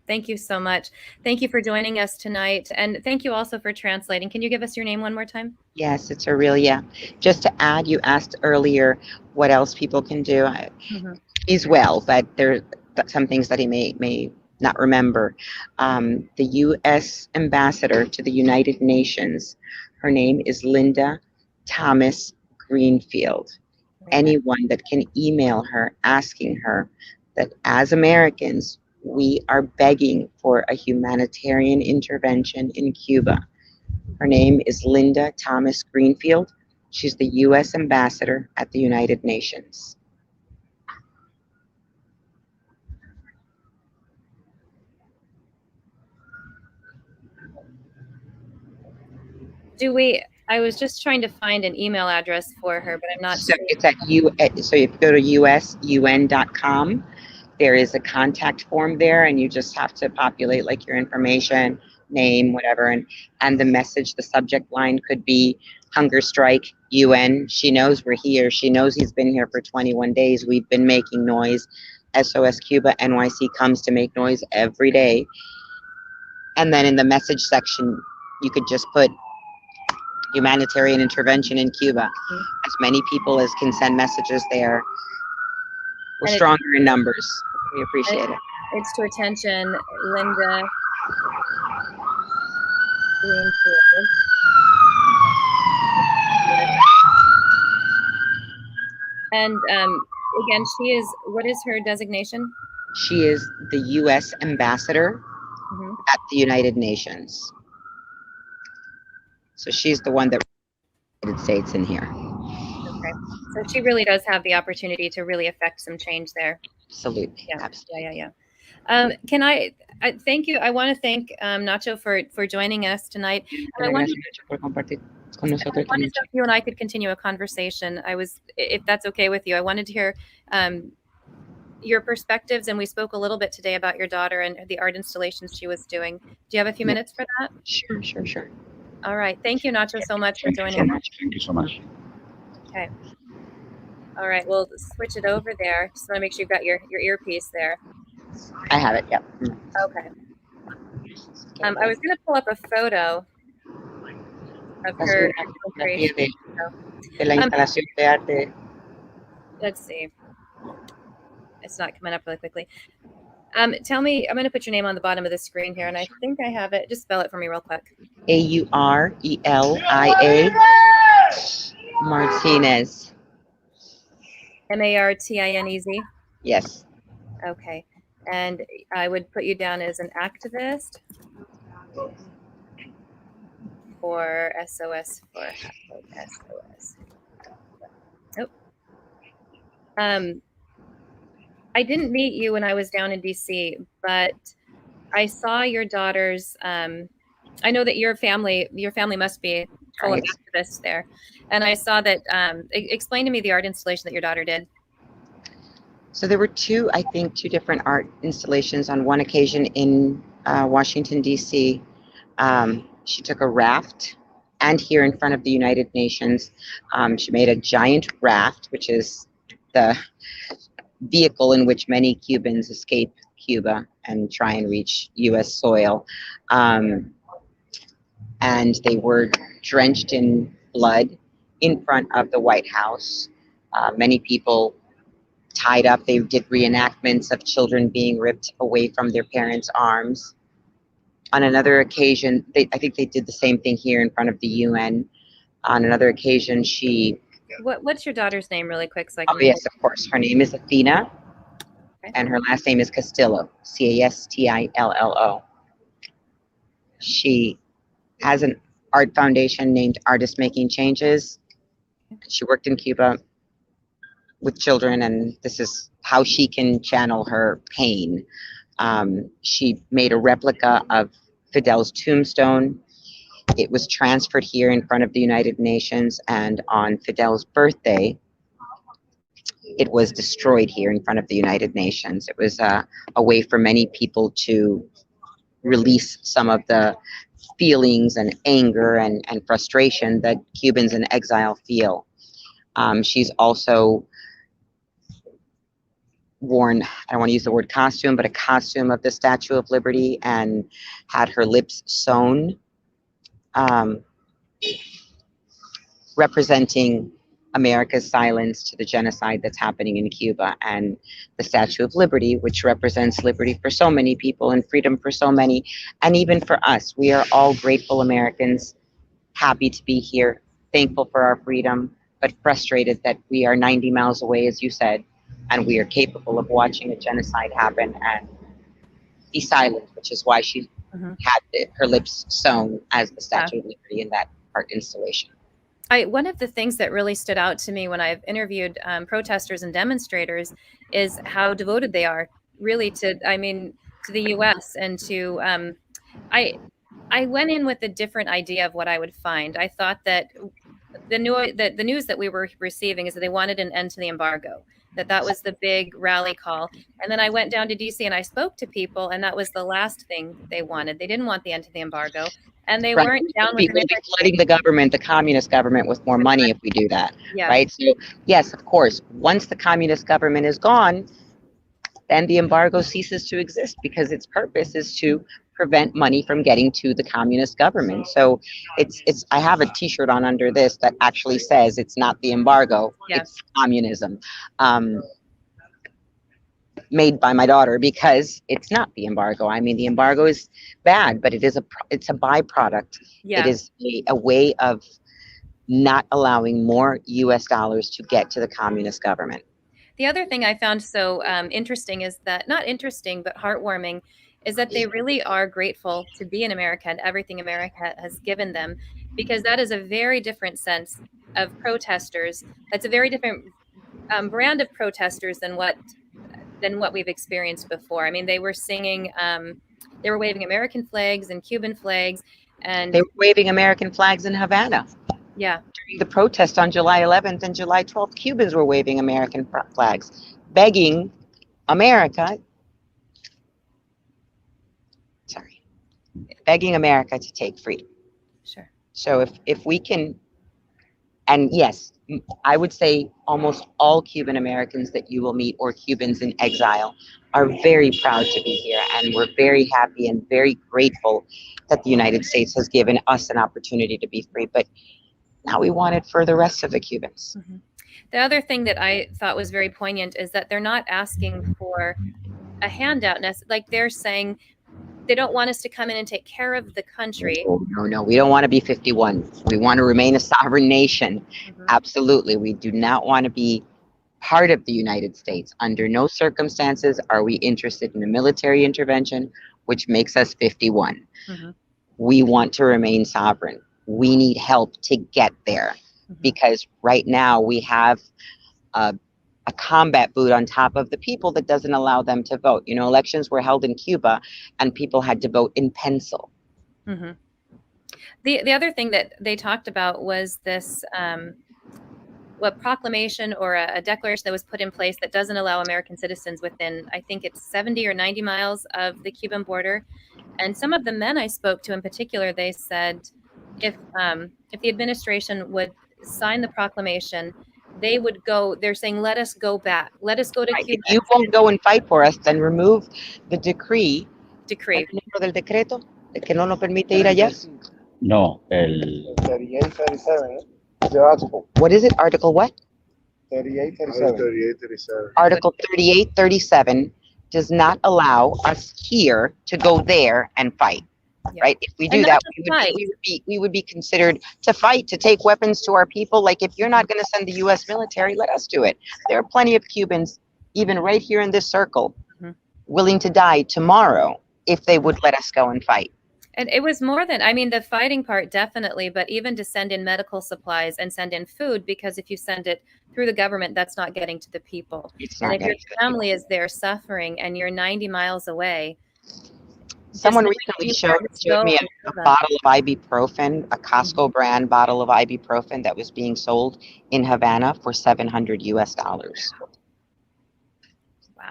Thank you so much. Thank you for joining us tonight. And thank you also for translating. Can you give us your name one more time? Yes, it's Aurelia. Just to add, you asked earlier what else people can do. He's well, but there are some things that he may not remember. The U.S. ambassador to the United Nations, her name is Linda Thomas Greenfield. Anyone that can email her asking her that as Americans, we are begging for a humanitarian intervention in Cuba. Her name is Linda Thomas Greenfield. She's the U.S. ambassador at the United Nations. I was just trying to find an email address for her, but I'm not So it's at so if you go to usun.com, there is a contact form there, and you just have to populate like your information, name, whatever, and the message, the subject line could be hunger strike, UN. She knows we're here. She knows he's been here for 21 days. We've been making noise. SOS Cuba NYC comes to make noise every day. And then in the message section, you could just put humanitarian intervention in Cuba. As many people as can send messages there. We're stronger in numbers. We appreciate it. It's to attention Linda Greenfield. And again, what is her designation? She is the U.S. ambassador at the United Nations. So she's the one that the United States in here. Okay. So she really does have the opportunity to really affect some change there. Absolutely. Yeah. Absolutely. Yeah. Can I thank you. I want to thank Nacho for joining us tonight. And I wanted if you and I could continue a conversation. If that's okay with you, I wanted to hear your perspectives, and we spoke a little bit today about your daughter and the art installations she was doing. Do you have a few minutes for that? Sure. All right. Thank you, Nacho, so much for joining us. Thank you so much. Okay. All right, we'll switch it over there. Just want to make sure you've got your earpiece there. I have it, yep. Okay. I was going to pull up a photo of her creation. De la instalación de arte. Let's see. It's not coming up really quickly. Tell me, I'm going to put your name on the bottom of the screen here, and I think I have it. Just spell it for me real quick. Aurelia Martinez. Martinez? Yes. Okay. And I would put you down as an activist for SOS, for SOS. Oh. I didn't meet you when I was down in DC, but I saw your daughter's, I know that your family must be full of activists there. And I saw that, explain to me the art installation that your daughter did. So there were two different art installations on one occasion in Washington, D.C. She took a raft, and here in front of the United Nations, she made a giant raft, which is the vehicle in which many Cubans escape Cuba and try and reach U.S. soil. And they were drenched in blood in front of the White House. Many people tied up. They did reenactments of children being ripped away from their parents' arms. On another occasion, I think they did the same thing here in front of the UN. On another occasion, What's your daughter's name, really quick? So I can. Oh yes, of course. Her name is Athena, okay. And her last name is Castillo, Castillo. She has an art foundation named Artists Making Changes. She worked in Cuba with children, and this is how she can channel her pain. She made a replica of Fidel's tombstone. It was transferred here in front of the United Nations, and on Fidel's birthday, it was destroyed here in front of the United Nations. It was a way for many people to release some of the feelings and anger and frustration that Cubans in exile feel. She's also worn, I don't want to use the word costume, but a costume of the Statue of Liberty, and had her lips sewn, representing America's silence to the genocide that's happening in Cuba, and the Statue of Liberty, which represents liberty for so many people and freedom for so many, and even for us. We are all grateful Americans, happy to be here, thankful for our freedom, but frustrated that we are 90 miles away, as you said, and we are capable of watching a genocide happen and be silent, which is why she had her lips sewn as the Statue of Liberty in that art installation. One of the things that really stood out to me when I've interviewed protesters and demonstrators is how devoted they are, really, to the U.S. and to. I went in with a different idea of what I would find. I thought that the news that we were receiving is that they wanted an end to the embargo. That was the big rally call. And then I went down to DC and I spoke to people, and that was the last thing they wanted. They didn't want the end to the embargo, and they weren't down with flooding the government, the communist government, with more money if we do that. Yeah. Right. So yes, of course, once the communist government is gone, then the embargo ceases to exist, because its purpose is to prevent money from getting to the communist government. So it's I have a t-shirt on under this that actually says it's not the embargo, it's communism, made by my daughter, because it's not the embargo. I mean, the embargo is bad, but it's a byproduct. It is a way of not allowing more US dollars to get to the communist government. The other thing I found so interesting is that, not interesting, but heartwarming, is that they really are grateful to be in America and everything America has given them, because that is a very different sense of protesters. That's a very different brand of protesters than what we've experienced before. I mean, they were singing, they were waving American flags and Cuban flags, and they were waving American flags in Havana. Yeah. During the protest on July 11th and July 12th, Cubans were waving American flags, begging America, begging America to take freedom. Sure. So if we can, and yes, I would say almost all Cuban Americans that you will meet or Cubans in exile are very proud to be here. And we're very happy and very grateful that the United States has given us an opportunity to be free. But now we want it for the rest of the Cubans. Mm-hmm. The other thing that I thought was very poignant is that they're not asking for a handout. Like they're saying they don't want us to come in and take care of the country. No. We don't want to be 51. We want to remain a sovereign nation. Mm-hmm. Absolutely. We do not want to be part of the United States. Under no circumstances are we interested in a military intervention, which makes us 51. Mm-hmm. We want to remain sovereign. We need help to get there, because right now we have a combat boot on top of the people that doesn't allow them to vote. You know, elections were held in Cuba and people had to vote in pencil. Mm-hmm. The other thing that they talked about was this proclamation or a declaration that was put in place that doesn't allow American citizens within, I think it's 70 or 90 miles of the Cuban border. And some of the men I spoke to in particular, they said if the administration would sign the proclamation, they would go, they're saying, let us go back. Let us go to Cuba. If you won't go and fight for us, then remove the decree. Decree. El número del decreto de que no nos permite ir allá. No, el 38, 37, the article. What is it? Article what? 38, 37. 38, 37. Article 3837 does not allow us here to go there and fight. Yeah. Right? If we do And that, not just we would be considered to fight, to take weapons to our people. Like, if you're not going to send the U.S. military, let us do it. There are plenty of Cubans, even right here in this circle, willing to die tomorrow if they would let us go and fight. And it was more than, I mean, the fighting part, definitely, but even to send in medical supplies and send in food, because if you send it through the government, that's not getting to the people. And if your family is there suffering and you're 90 miles away. Someone recently showed me a bottle of ibuprofen, a Costco brand bottle of ibuprofen that was being sold in Havana for $700 US. Wow.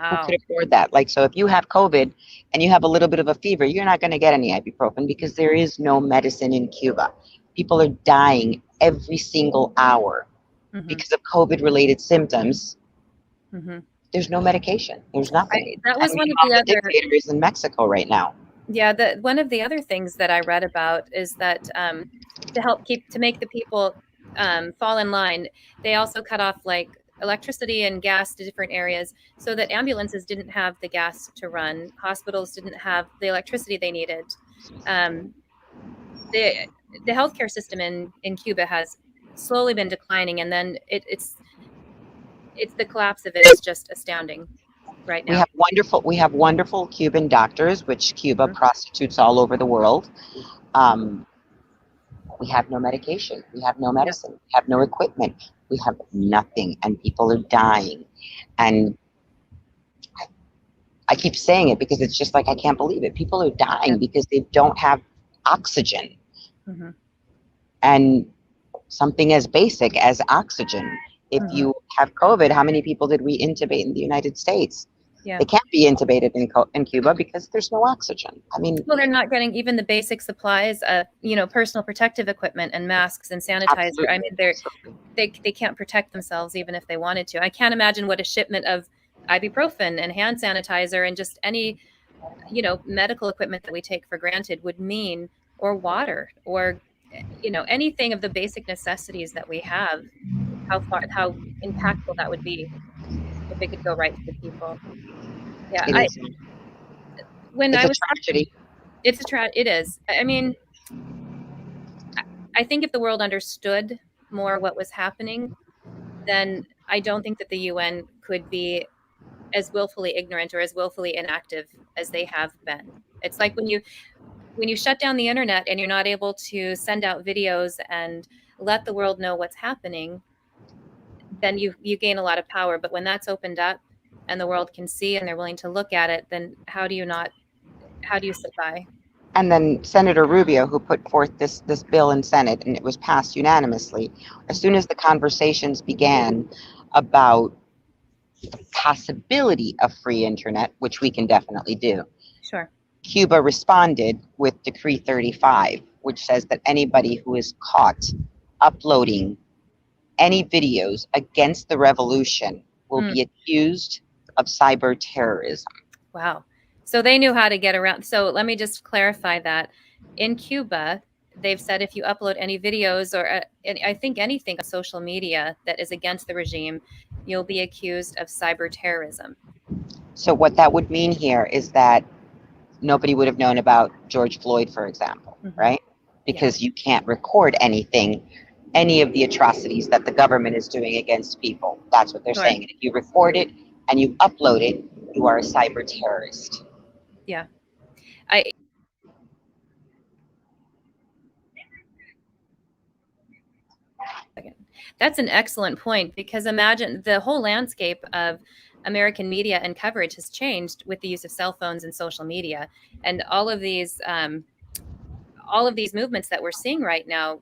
Who could afford that? Like, so if you have COVID and you have a little bit of a fever, you're not going to get any ibuprofen because there is no medicine in Cuba. People are dying every single hour because of COVID-related symptoms. There's no medication. There's nothing. That was one of the other dictators in Mexico right now. Yeah, one of the other things that I read about is that to make the people fall in line, they also cut off like electricity and gas to different areas so that ambulances didn't have the gas to run, hospitals didn't have the electricity they needed. The healthcare system in Cuba has slowly been declining, and then it's the collapse of it is just astounding right now. We have wonderful Cuban doctors, which Cuba prostitutes all over the world. We have no medication. We have no medicine. We have no equipment. We have nothing, and people are dying. And I keep saying it because it's just like, I can't believe it. People are dying because they don't have oxygen. And something as basic as oxygen. If you have COVID, how many people did we intubate in the United States? They can't be intubated in Cuba because there's no oxygen. I mean, well, they're not getting even the basic supplies of, personal protective equipment and masks and sanitizer. Absolutely. I mean, they can't protect themselves even if they wanted to. I can't imagine what a shipment of ibuprofen and hand sanitizer and just any, medical equipment that we take for granted would mean, or water, or, anything of the basic necessities that we have, how impactful that would be if it could go right to the people. Yeah, it's a tragedy. It is. I mean, I think if the world understood more what was happening, then I don't think that the UN could be as willfully ignorant or as willfully inactive as they have been. It's like when you shut down the internet and you're not able to send out videos and let the world know what's happening, then you gain a lot of power. But when that's opened up and the world can see and they're willing to look at it, then how do you sit by? And then Senator Rubio, who put forth this bill in Senate, and it was passed unanimously, as soon as the conversations began about possibility of free internet, which we can definitely do. Sure. Cuba responded with Decree 35, which says that anybody who is caught uploading any videos against the revolution will be accused of cyber terrorism. Wow. So they knew how to get around. So let me just clarify that. In Cuba, they've said if you upload any videos or I think anything on social media that is against the regime, you'll be accused of cyber terrorism. So what that would mean here is that nobody would have known about George Floyd, for example, right? Because you can't record anything, any of the atrocities that the government is doing against people. That's what they're saying. And if you record it and you upload it, you are a cyber terrorist. Yeah. That's an excellent point, because imagine the whole landscape of American media and coverage has changed with the use of cell phones and social media, and all of these movements that we're seeing right now.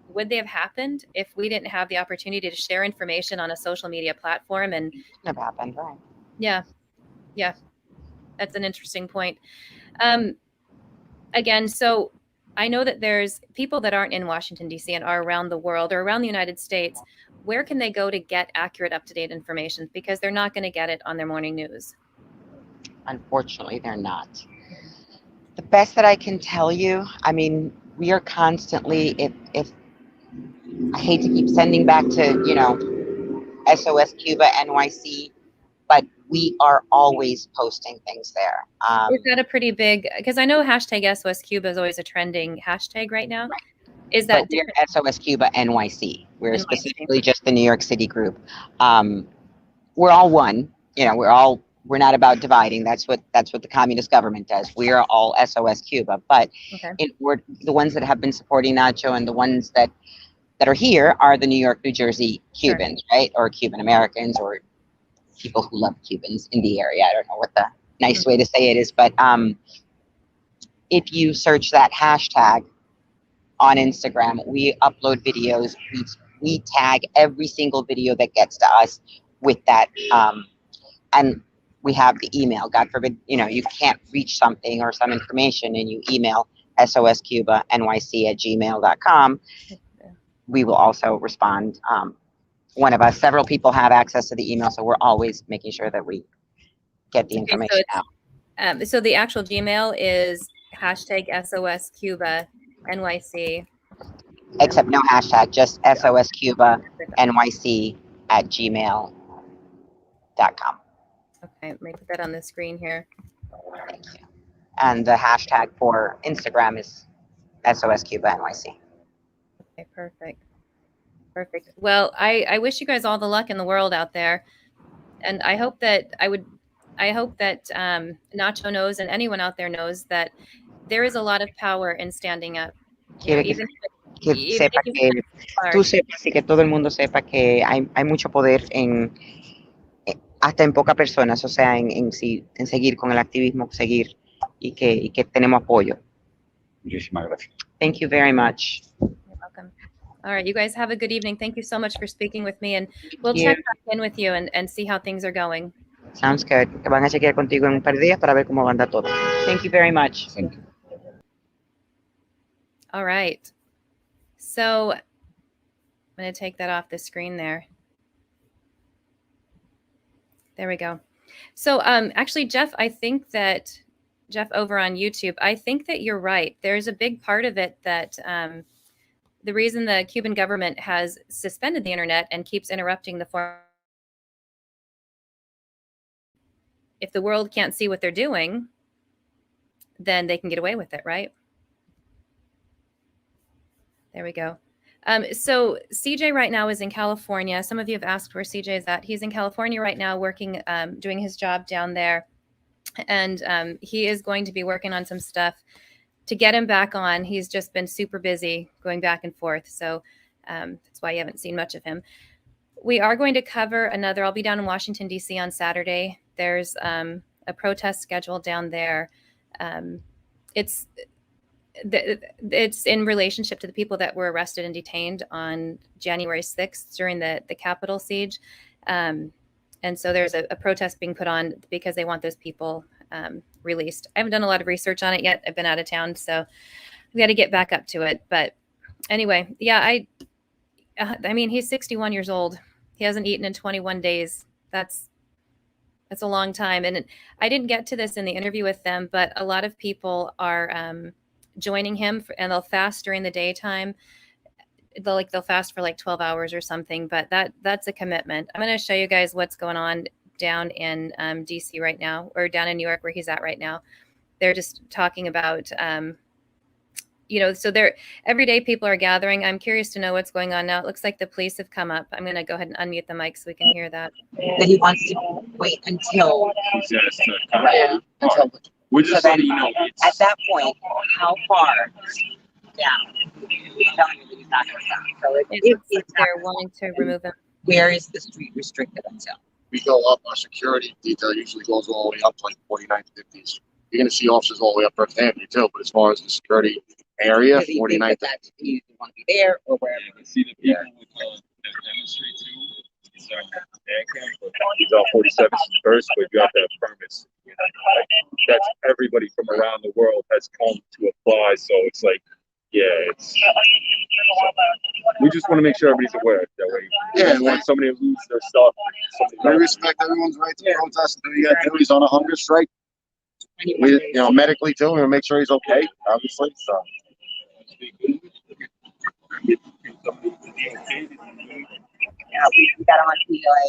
Would they have happened if we didn't have the opportunity to share information on a social media platform? And never happened, right? Yeah, that's an interesting point. Again, so I know that there's people that aren't in Washington, D.C. and are around the world or around the United States. Where can they go to get accurate, up-to-date information? Because they're not going to get it on their morning news. Unfortunately, they're not. The best that I can tell you, I mean, we are constantly, if I hate to keep sending back to, SOS Cuba, NYC, but we are always posting things there. Is that a pretty big, because I know hashtag SOS Cuba is always a trending hashtag right now. Right. Is that we're SOS Cuba NYC? We're NYC. Specifically just the New York City group. We're all one. We're not about dividing. That's what the communist government does. We are all SOS Cuba. But we're the ones that have been supporting Nacho, and the ones that are here are the New York, New Jersey Cubans, right? Or Cuban Americans, or people who love Cubans in the area. I don't know what the nice way to say it is, but if you search that hashtag on Instagram, we upload videos. We tag every single video that gets to us with that, and we have the email. God forbid, you can't reach something or some information, and you email soscubanyc@gmail.com. We will also respond. One of us, several people have access to the email, so we're always making sure that we get the information out. So the actual Gmail is hashtag SOS Cuba NYC. Except no hashtag, just SOS Cuba NYC@gmail.com. Okay, let me put that on the screen here. Thank you. And the hashtag for Instagram is SOS Cuba NYC. Okay, perfect. Well, I wish you guys all the luck in the world out there, and I hope that Nacho knows, and anyone out there knows, that there is a lot of power in standing up. Sepa que tú sepas y que todo el mundo sepa que hay mucho poder hasta en pocas personas, o sea, en seguir con el activismo, seguir y que tenemos apoyo. Muchísimas gracias. Thank you very much. You're welcome. All right, you guys have a good evening. Thank you so much for speaking with me, and we'll check back in with you and see how things are going. Sounds good. Que van a chequear contigo en un par de días para ver cómo anda todo. Thank you very much. Thank you. All right. So I'm going to take that off the screen there. There we go. So actually, Jeff, I think that Jeff over on YouTube, I think that you're right. There's a big part of it that the reason the Cuban government has suspended the internet and keeps interrupting the form. If the world can't see what they're doing, then they can get away with it, right? There we go. So CJ right now is in California. Some of you have asked where CJ is at. He's in California right now working, doing his job down there. And he is going to be working on some stuff to get him back on. He's just been super busy going back and forth. So that's why you haven't seen much of him. We are going to cover I'll be down in Washington, D.C. on Saturday. There's a protest scheduled down there. It's in relationship to the people that were arrested and detained on January 6th during the Capitol siege. And so there's a protest being put on because they want those people released. I haven't done a lot of research on it yet. I've been out of town, so we got to get back up to it. But anyway, yeah, I mean, he's 61 years old. He hasn't eaten in 21 days. That's a long time. And I didn't get to this in the interview with them, but a lot of people are joining him and they'll fast during the daytime. They'll fast for like 12 hours or something, but that's a commitment. I'm going to show you guys what's going on down in DC right now, or down in New York where he's at right now. They're just talking about, so every day people are gathering. I'm curious to know what's going on now. It looks like the police have come up. I'm going to go ahead and unmute the mic so we can hear that. That he wants to wait until. Yeah. Until. We're just So letting then, you know. at that point, how far down? He's telling you that he's not going to stop. So It looks like they're wanting to remove him. where is the street restricted until? We go up, our security detail usually goes all the way up to like 49th, 50s. You're going to see officers all the way up First Avenue too, but as far as the security area, Does he think 49th. that you want to be there or wherever? You can see the people that demonstrate too. It's these are 47th first, but you have to have permits. You know, like, that's everybody from around the world has come to apply. So it's like, yeah, we just want to make sure everybody's aware that way. Yeah, We don't want somebody to lose their stuff. We respect everyone's right to protest. Do you got to do? He's on a hunger strike. We, medically too. We make sure he's okay, obviously. So. Yeah, we got him on PLA.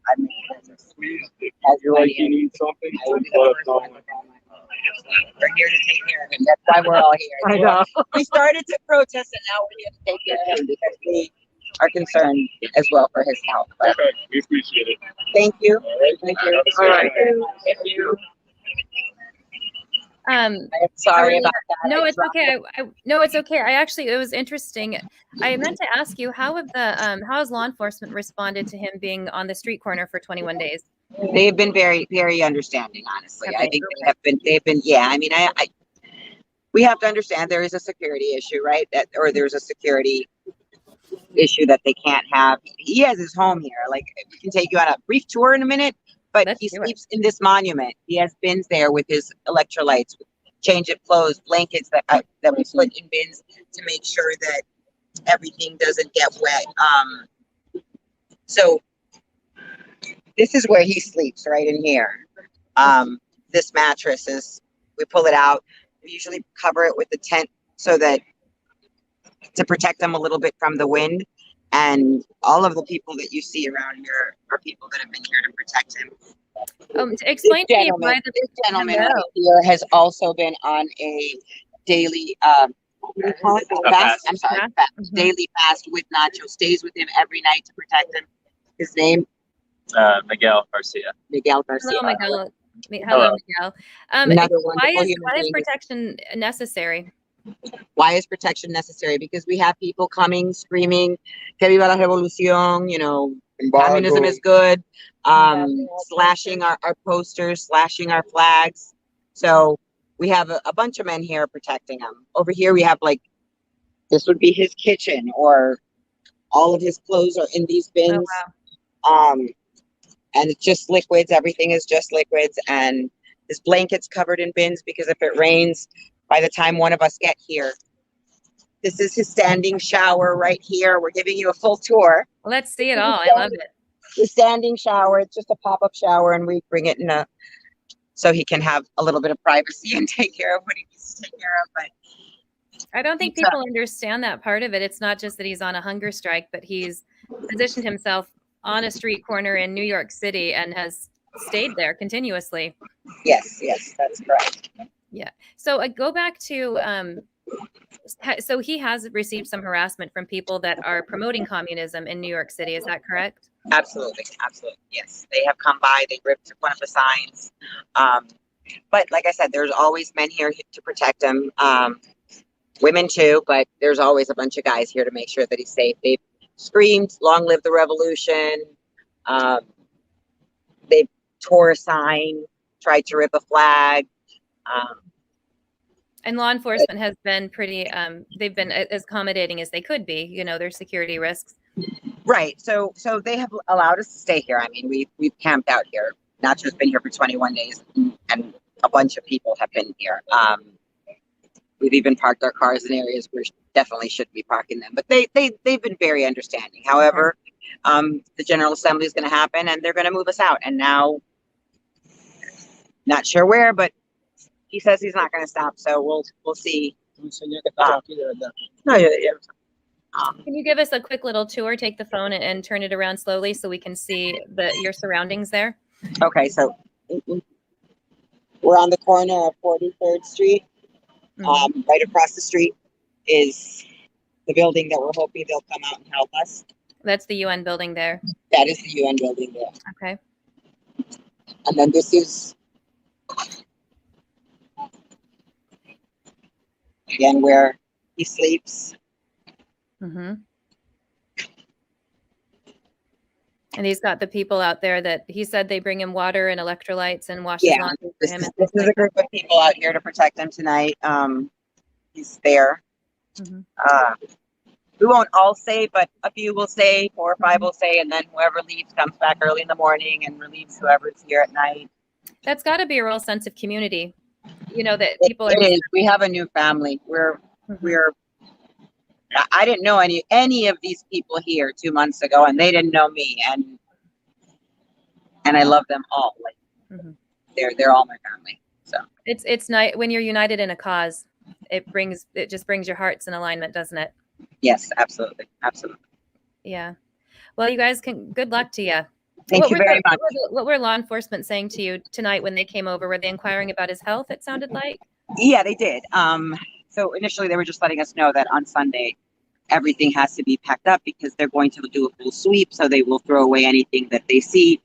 I mean, as you're Like you need something, we're here to take care of him. That's why we're all here. I know. We started to protest, and now we're here to take care of him because we are concerned as well for his health. But okay, we appreciate it. thank you. All right. Thank you. All right. Thank you. Um, I'm sorry Aurelia, about that. no, I it's dropped okay. No, it's okay. It was interesting. I meant to ask you, how has law enforcement responded to him being on the street corner for 21 days? They've been very, very understanding, honestly. Okay. I think they've been, yeah, I mean, we have to understand there is a security issue, right? There's a security issue that they can't have. He has his home here. Like, we can take you on a brief tour in a minute, but Let's he do it. sleeps in this monument. He has bins there with his electrolytes, change of clothes, blankets that we put in bins to make sure that everything doesn't get wet. So this is where he sleeps, right in here. This mattress we pull it out. We usually cover it with the tent so that to protect them a little bit from the wind. And all of the people that you see around here are people that have been here to protect him. Explain to me why This gentleman right here has also been on a daily what do you call it? Fast. I'm sorry, Fast? fast. Mhm. Daily fast with Nacho. Stays with him every night to protect him. His name Miguel Garcia. Miguel Garcia. Hello, Miguel. Hello, Miguel. Another Why wonderful is human being. protection necessary? Why is protection necessary? Because we have people coming, screaming, que viva la revolución, communism is good, slashing our posters, slashing our flags. So we have a bunch of men here protecting him. Over here we have this would be his kitchen, or all of his clothes are in these bins. Oh, wow. And it's just liquids. Everything is just liquids. And his blanket's covered in bins because if it rains, by the time one of us get here, this is his standing shower right here. We're giving you a full tour. Let's see it all. I love it. The standing shower, it's just a pop-up shower, and we bring it in so he can have a little bit of privacy and take care of what he needs to take care of. But I don't think people understand that part of it. It's not just that he's on a hunger strike, but he's positioned himself on a street corner in New York City and has stayed there continuously. yes, that's correct. Yeah. So I go back to, so he has received some harassment from people that are promoting communism in New York City. Is that correct? Absolutely. Yes, they have come by. They ripped one of the signs. But like I said, there's always men here to protect him. Women too, but there's always a bunch of guys here to make sure that he's safe. They've screamed, "Long live the revolution." They've tore a sign, tried to rip a flag. And law enforcement has been pretty, they've been as accommodating as they could be. There's security risks. Right. So they have allowed us to stay here. I mean, we've camped out here. Nacho's been here for 21 days, and a bunch of people have been here. We've even parked our cars in areas where definitely shouldn't be parking them. But they've been very understanding. However, the General Assembly is going to happen, and they're going to move us out. And now, not sure where, but he says he's not going to stop. So we'll see. No, yeah. Can you give us a quick little tour? Take the phone and turn it around slowly so we can see your surroundings there. Okay, so we're on the corner of 43rd Street. Right across the street is the building that we're hoping they'll come out and help us. That's the UN building there. That is the UN building there. Okay. And then this is, again, where he sleeps. Mm-hmm. And he's got the people out there that he said they bring him water and electrolytes and wash his laundry for him. This is a group of people out here to protect him tonight. He's there. We won't all stay, but a few will stay, 4 or 5 will stay, and then whoever leaves comes back early in the morning and relieves whoever's here at night. That's got to be a real sense of community. You know, that people It is. We have a new family. I didn't know any of these people here 2 months ago, and they didn't know me, and I love them all. Like they're all my family. So it's nice when you're united in a cause. It just brings your hearts in alignment, doesn't it? Yes, absolutely. Yeah. Well, you guys good luck to you. Thank you very much. What were law enforcement saying to you tonight when they came over? Were they inquiring about his health, it sounded like? Yeah, they did. So initially they were just letting us know that on Sunday, everything has to be packed up because they're going to do a full sweep. So they will throw away anything that they see,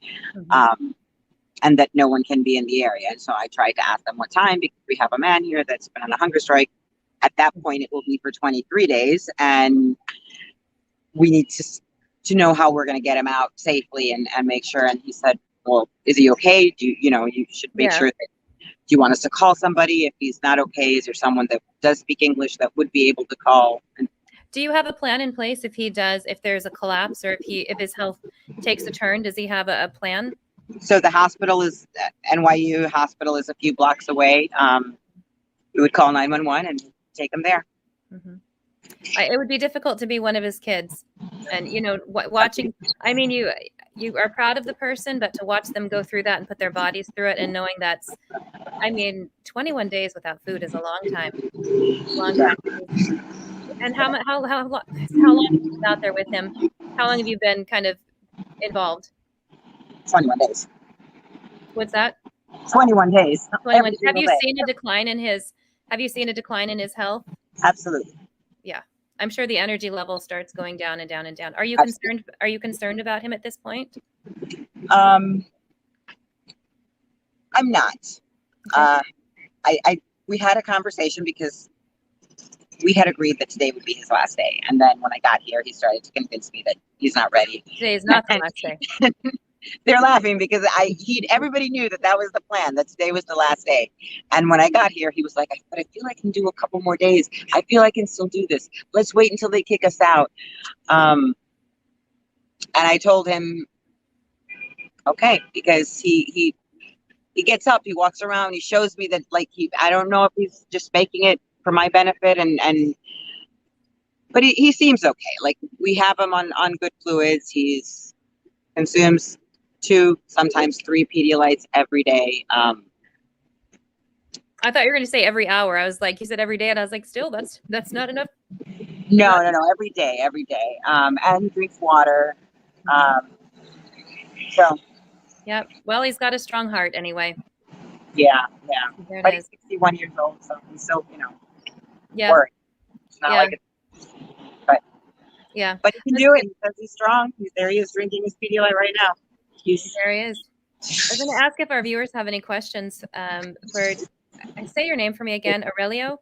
and that no one can be in the area. And so I tried to ask them what time, because we have a man here that's been on a hunger strike. At that point, it will be for 23 days. And we need to know how we're going to get him out safely and make sure. And he said, well, is he okay? You should make sure that, do you want us to call somebody? If he's not okay, is there someone that does speak English that would be able to call? And do you have a plan in place if there's a collapse, or if his health takes a turn? Does he have a plan? So the hospital NYU hospital is a few blocks away. We would call 911 and take him there. It would be difficult to be one of his kids, and watching. I mean, you are proud of the person, but to watch them go through that and put their bodies through it, and knowing 21 days without food is a long time. And how long have you been out there with him? How long have you been kind of involved? 21 days. What's that? 21 days. 21. Have you seen a decline in his health? Absolutely. Yeah. I'm sure the energy level starts going down and down and down. Are you concerned? Are you concerned about him at this point? I'm not. Okay. We had a conversation because we had agreed that today would be his last day. And then when I got here, he started to convince me that he's not ready. Today is not the last day. They're laughing because everybody knew that was the plan, that today was the last day. And when I got here, he was like, but I feel I can do a couple more days. I feel I can still do this. Let's wait until they kick us out. And I told him, okay, because he gets up, he walks around, he shows me that, like, I don't know if he's just making it for my benefit, but he seems okay. Like, we have him on good fluids. He's consumes 2, sometimes 3 Pedialytes every day. I thought you were going to say every hour. I was like, you said every day, and I was like, still, that's not enough. No, every day. And he drinks water. So. Yep. Well, he's got a strong heart anyway. Yeah. There But it he's is. 61 years old, so he's still, Yeah. worried. It's not like Yeah. But he can do it because he's strong. There he is drinking his Pedialyte right now. There he is. I was going to ask if our viewers have any questions say your name for me again, Aurelia.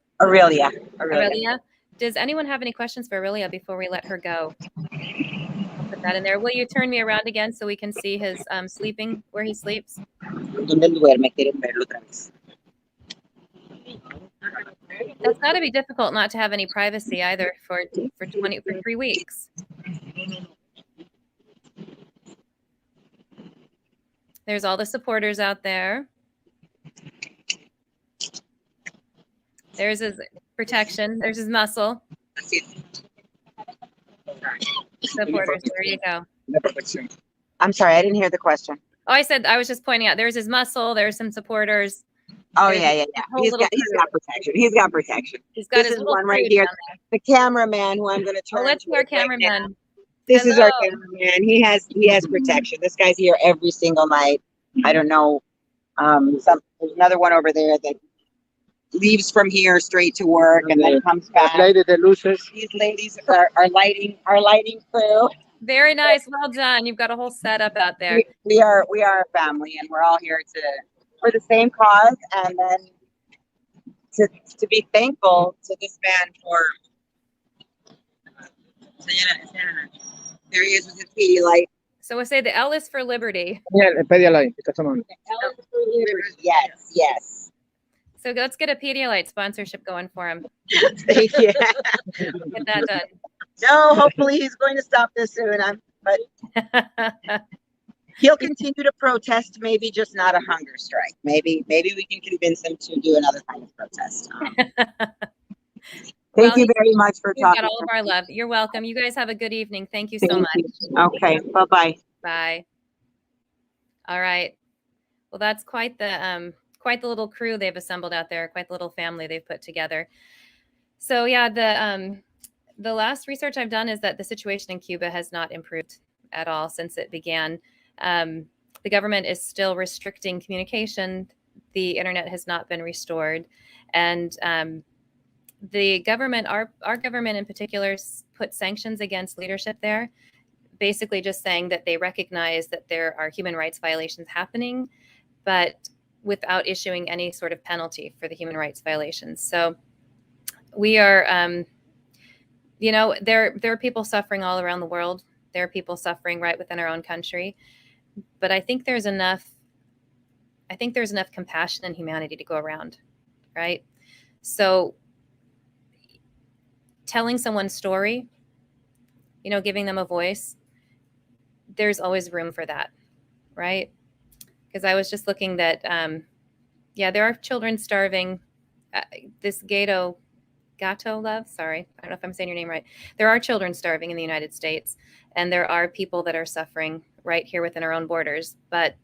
Does anyone have any questions for Aurelia before we let her go? I'll put that in there. Will you turn me around again so we can see his sleeping, where he sleeps? That's got to be difficult not to have any privacy either for 3 weeks. There's all the supporters out there. There's his protection. There's his muscle. Supporters. There you go. I'm sorry, I didn't hear the question. Oh, I was just pointing out. There's his muscle. There's some supporters. Oh, There's yeah. whole He's little got protection. He's got protection. He's got This his is little one right crew here. down The cameraman who I'm going to there. turn Oh, let's to see our right now. cameraman. This is our Hello. cameraman. He has protection. This guy's here every single night. I don't know. There's another one over there that leaves from here straight to work and then comes back. These ladies are lighting crew. Very nice. Well done. You've got a whole setup out there. We are a family, and we're all here for the same cause, and then to be thankful to this man for. There he is with his Pedialyte. So we'll say the L is for liberty. Yeah, el Pedialyte, está tomando. Yes. So let's get a Pedialyte sponsorship going for him. Thank you. Get that done. No, hopefully he's going to stop this soon. But he'll continue to protest, maybe just not a hunger strike. Maybe we can convince him to do another kind of protest. Thank you very much for You've talking. got all of our love. You're welcome. You guys have a good evening. Thank you so much. Okay, bye-bye. Bye. All right. Well, that's quite the little crew they've assembled out there. Quite the little family they've put together. So yeah, the last research I've done is that the situation in Cuba has not improved at all since it began. The government is still restricting communication. The internet has not been restored, and the government, our government in particular, put sanctions against leadership there, basically just saying that they recognize that there are human rights violations happening, but without issuing any sort of penalty for the human rights violations. So we are, there are people suffering all around the world. There are people suffering right within our own country, but I think there's enough compassion and humanity to go around, right? So telling someone's story, giving them a voice, there's always room for that, right? Because I was just looking that, there are children starving. This Gato Love, sorry, I don't know if I'm saying your name right. There are children starving in the United States, and there are people that are suffering right here within our own borders. But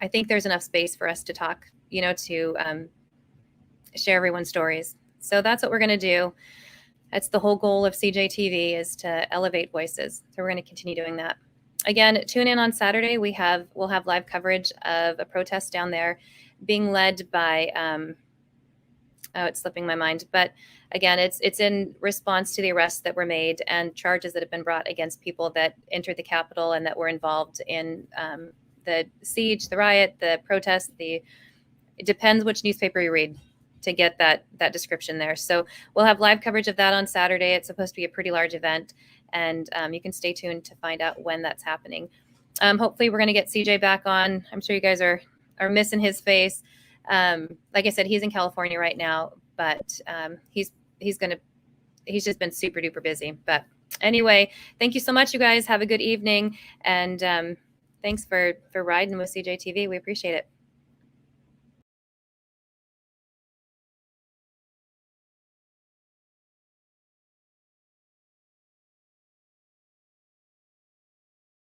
I think there's enough space for us to talk, to share everyone's stories. So that's what we're going to do. That's the whole goal of CJTV, is to elevate voices. So we're going to continue doing that. Again, tune in on Saturday. We'll have live coverage of a protest down there being led by, it's slipping my mind. But again, it's in response to the arrests that were made and charges that have been brought against people that entered the Capitol and that were involved in the siege, the riot, the protest. It depends which newspaper you read to get that description there. So we'll have live coverage of that on Saturday. It's supposed to be a pretty large event, and you can stay tuned to find out when that's happening. Hopefully we're going to get CJ back on. I'm sure you guys are missing his face. Like I said, he's in California right now, but he's just been super duper busy. But anyway, thank you so much, you guys. Have a good evening, and thanks for riding with CJTV. We appreciate it.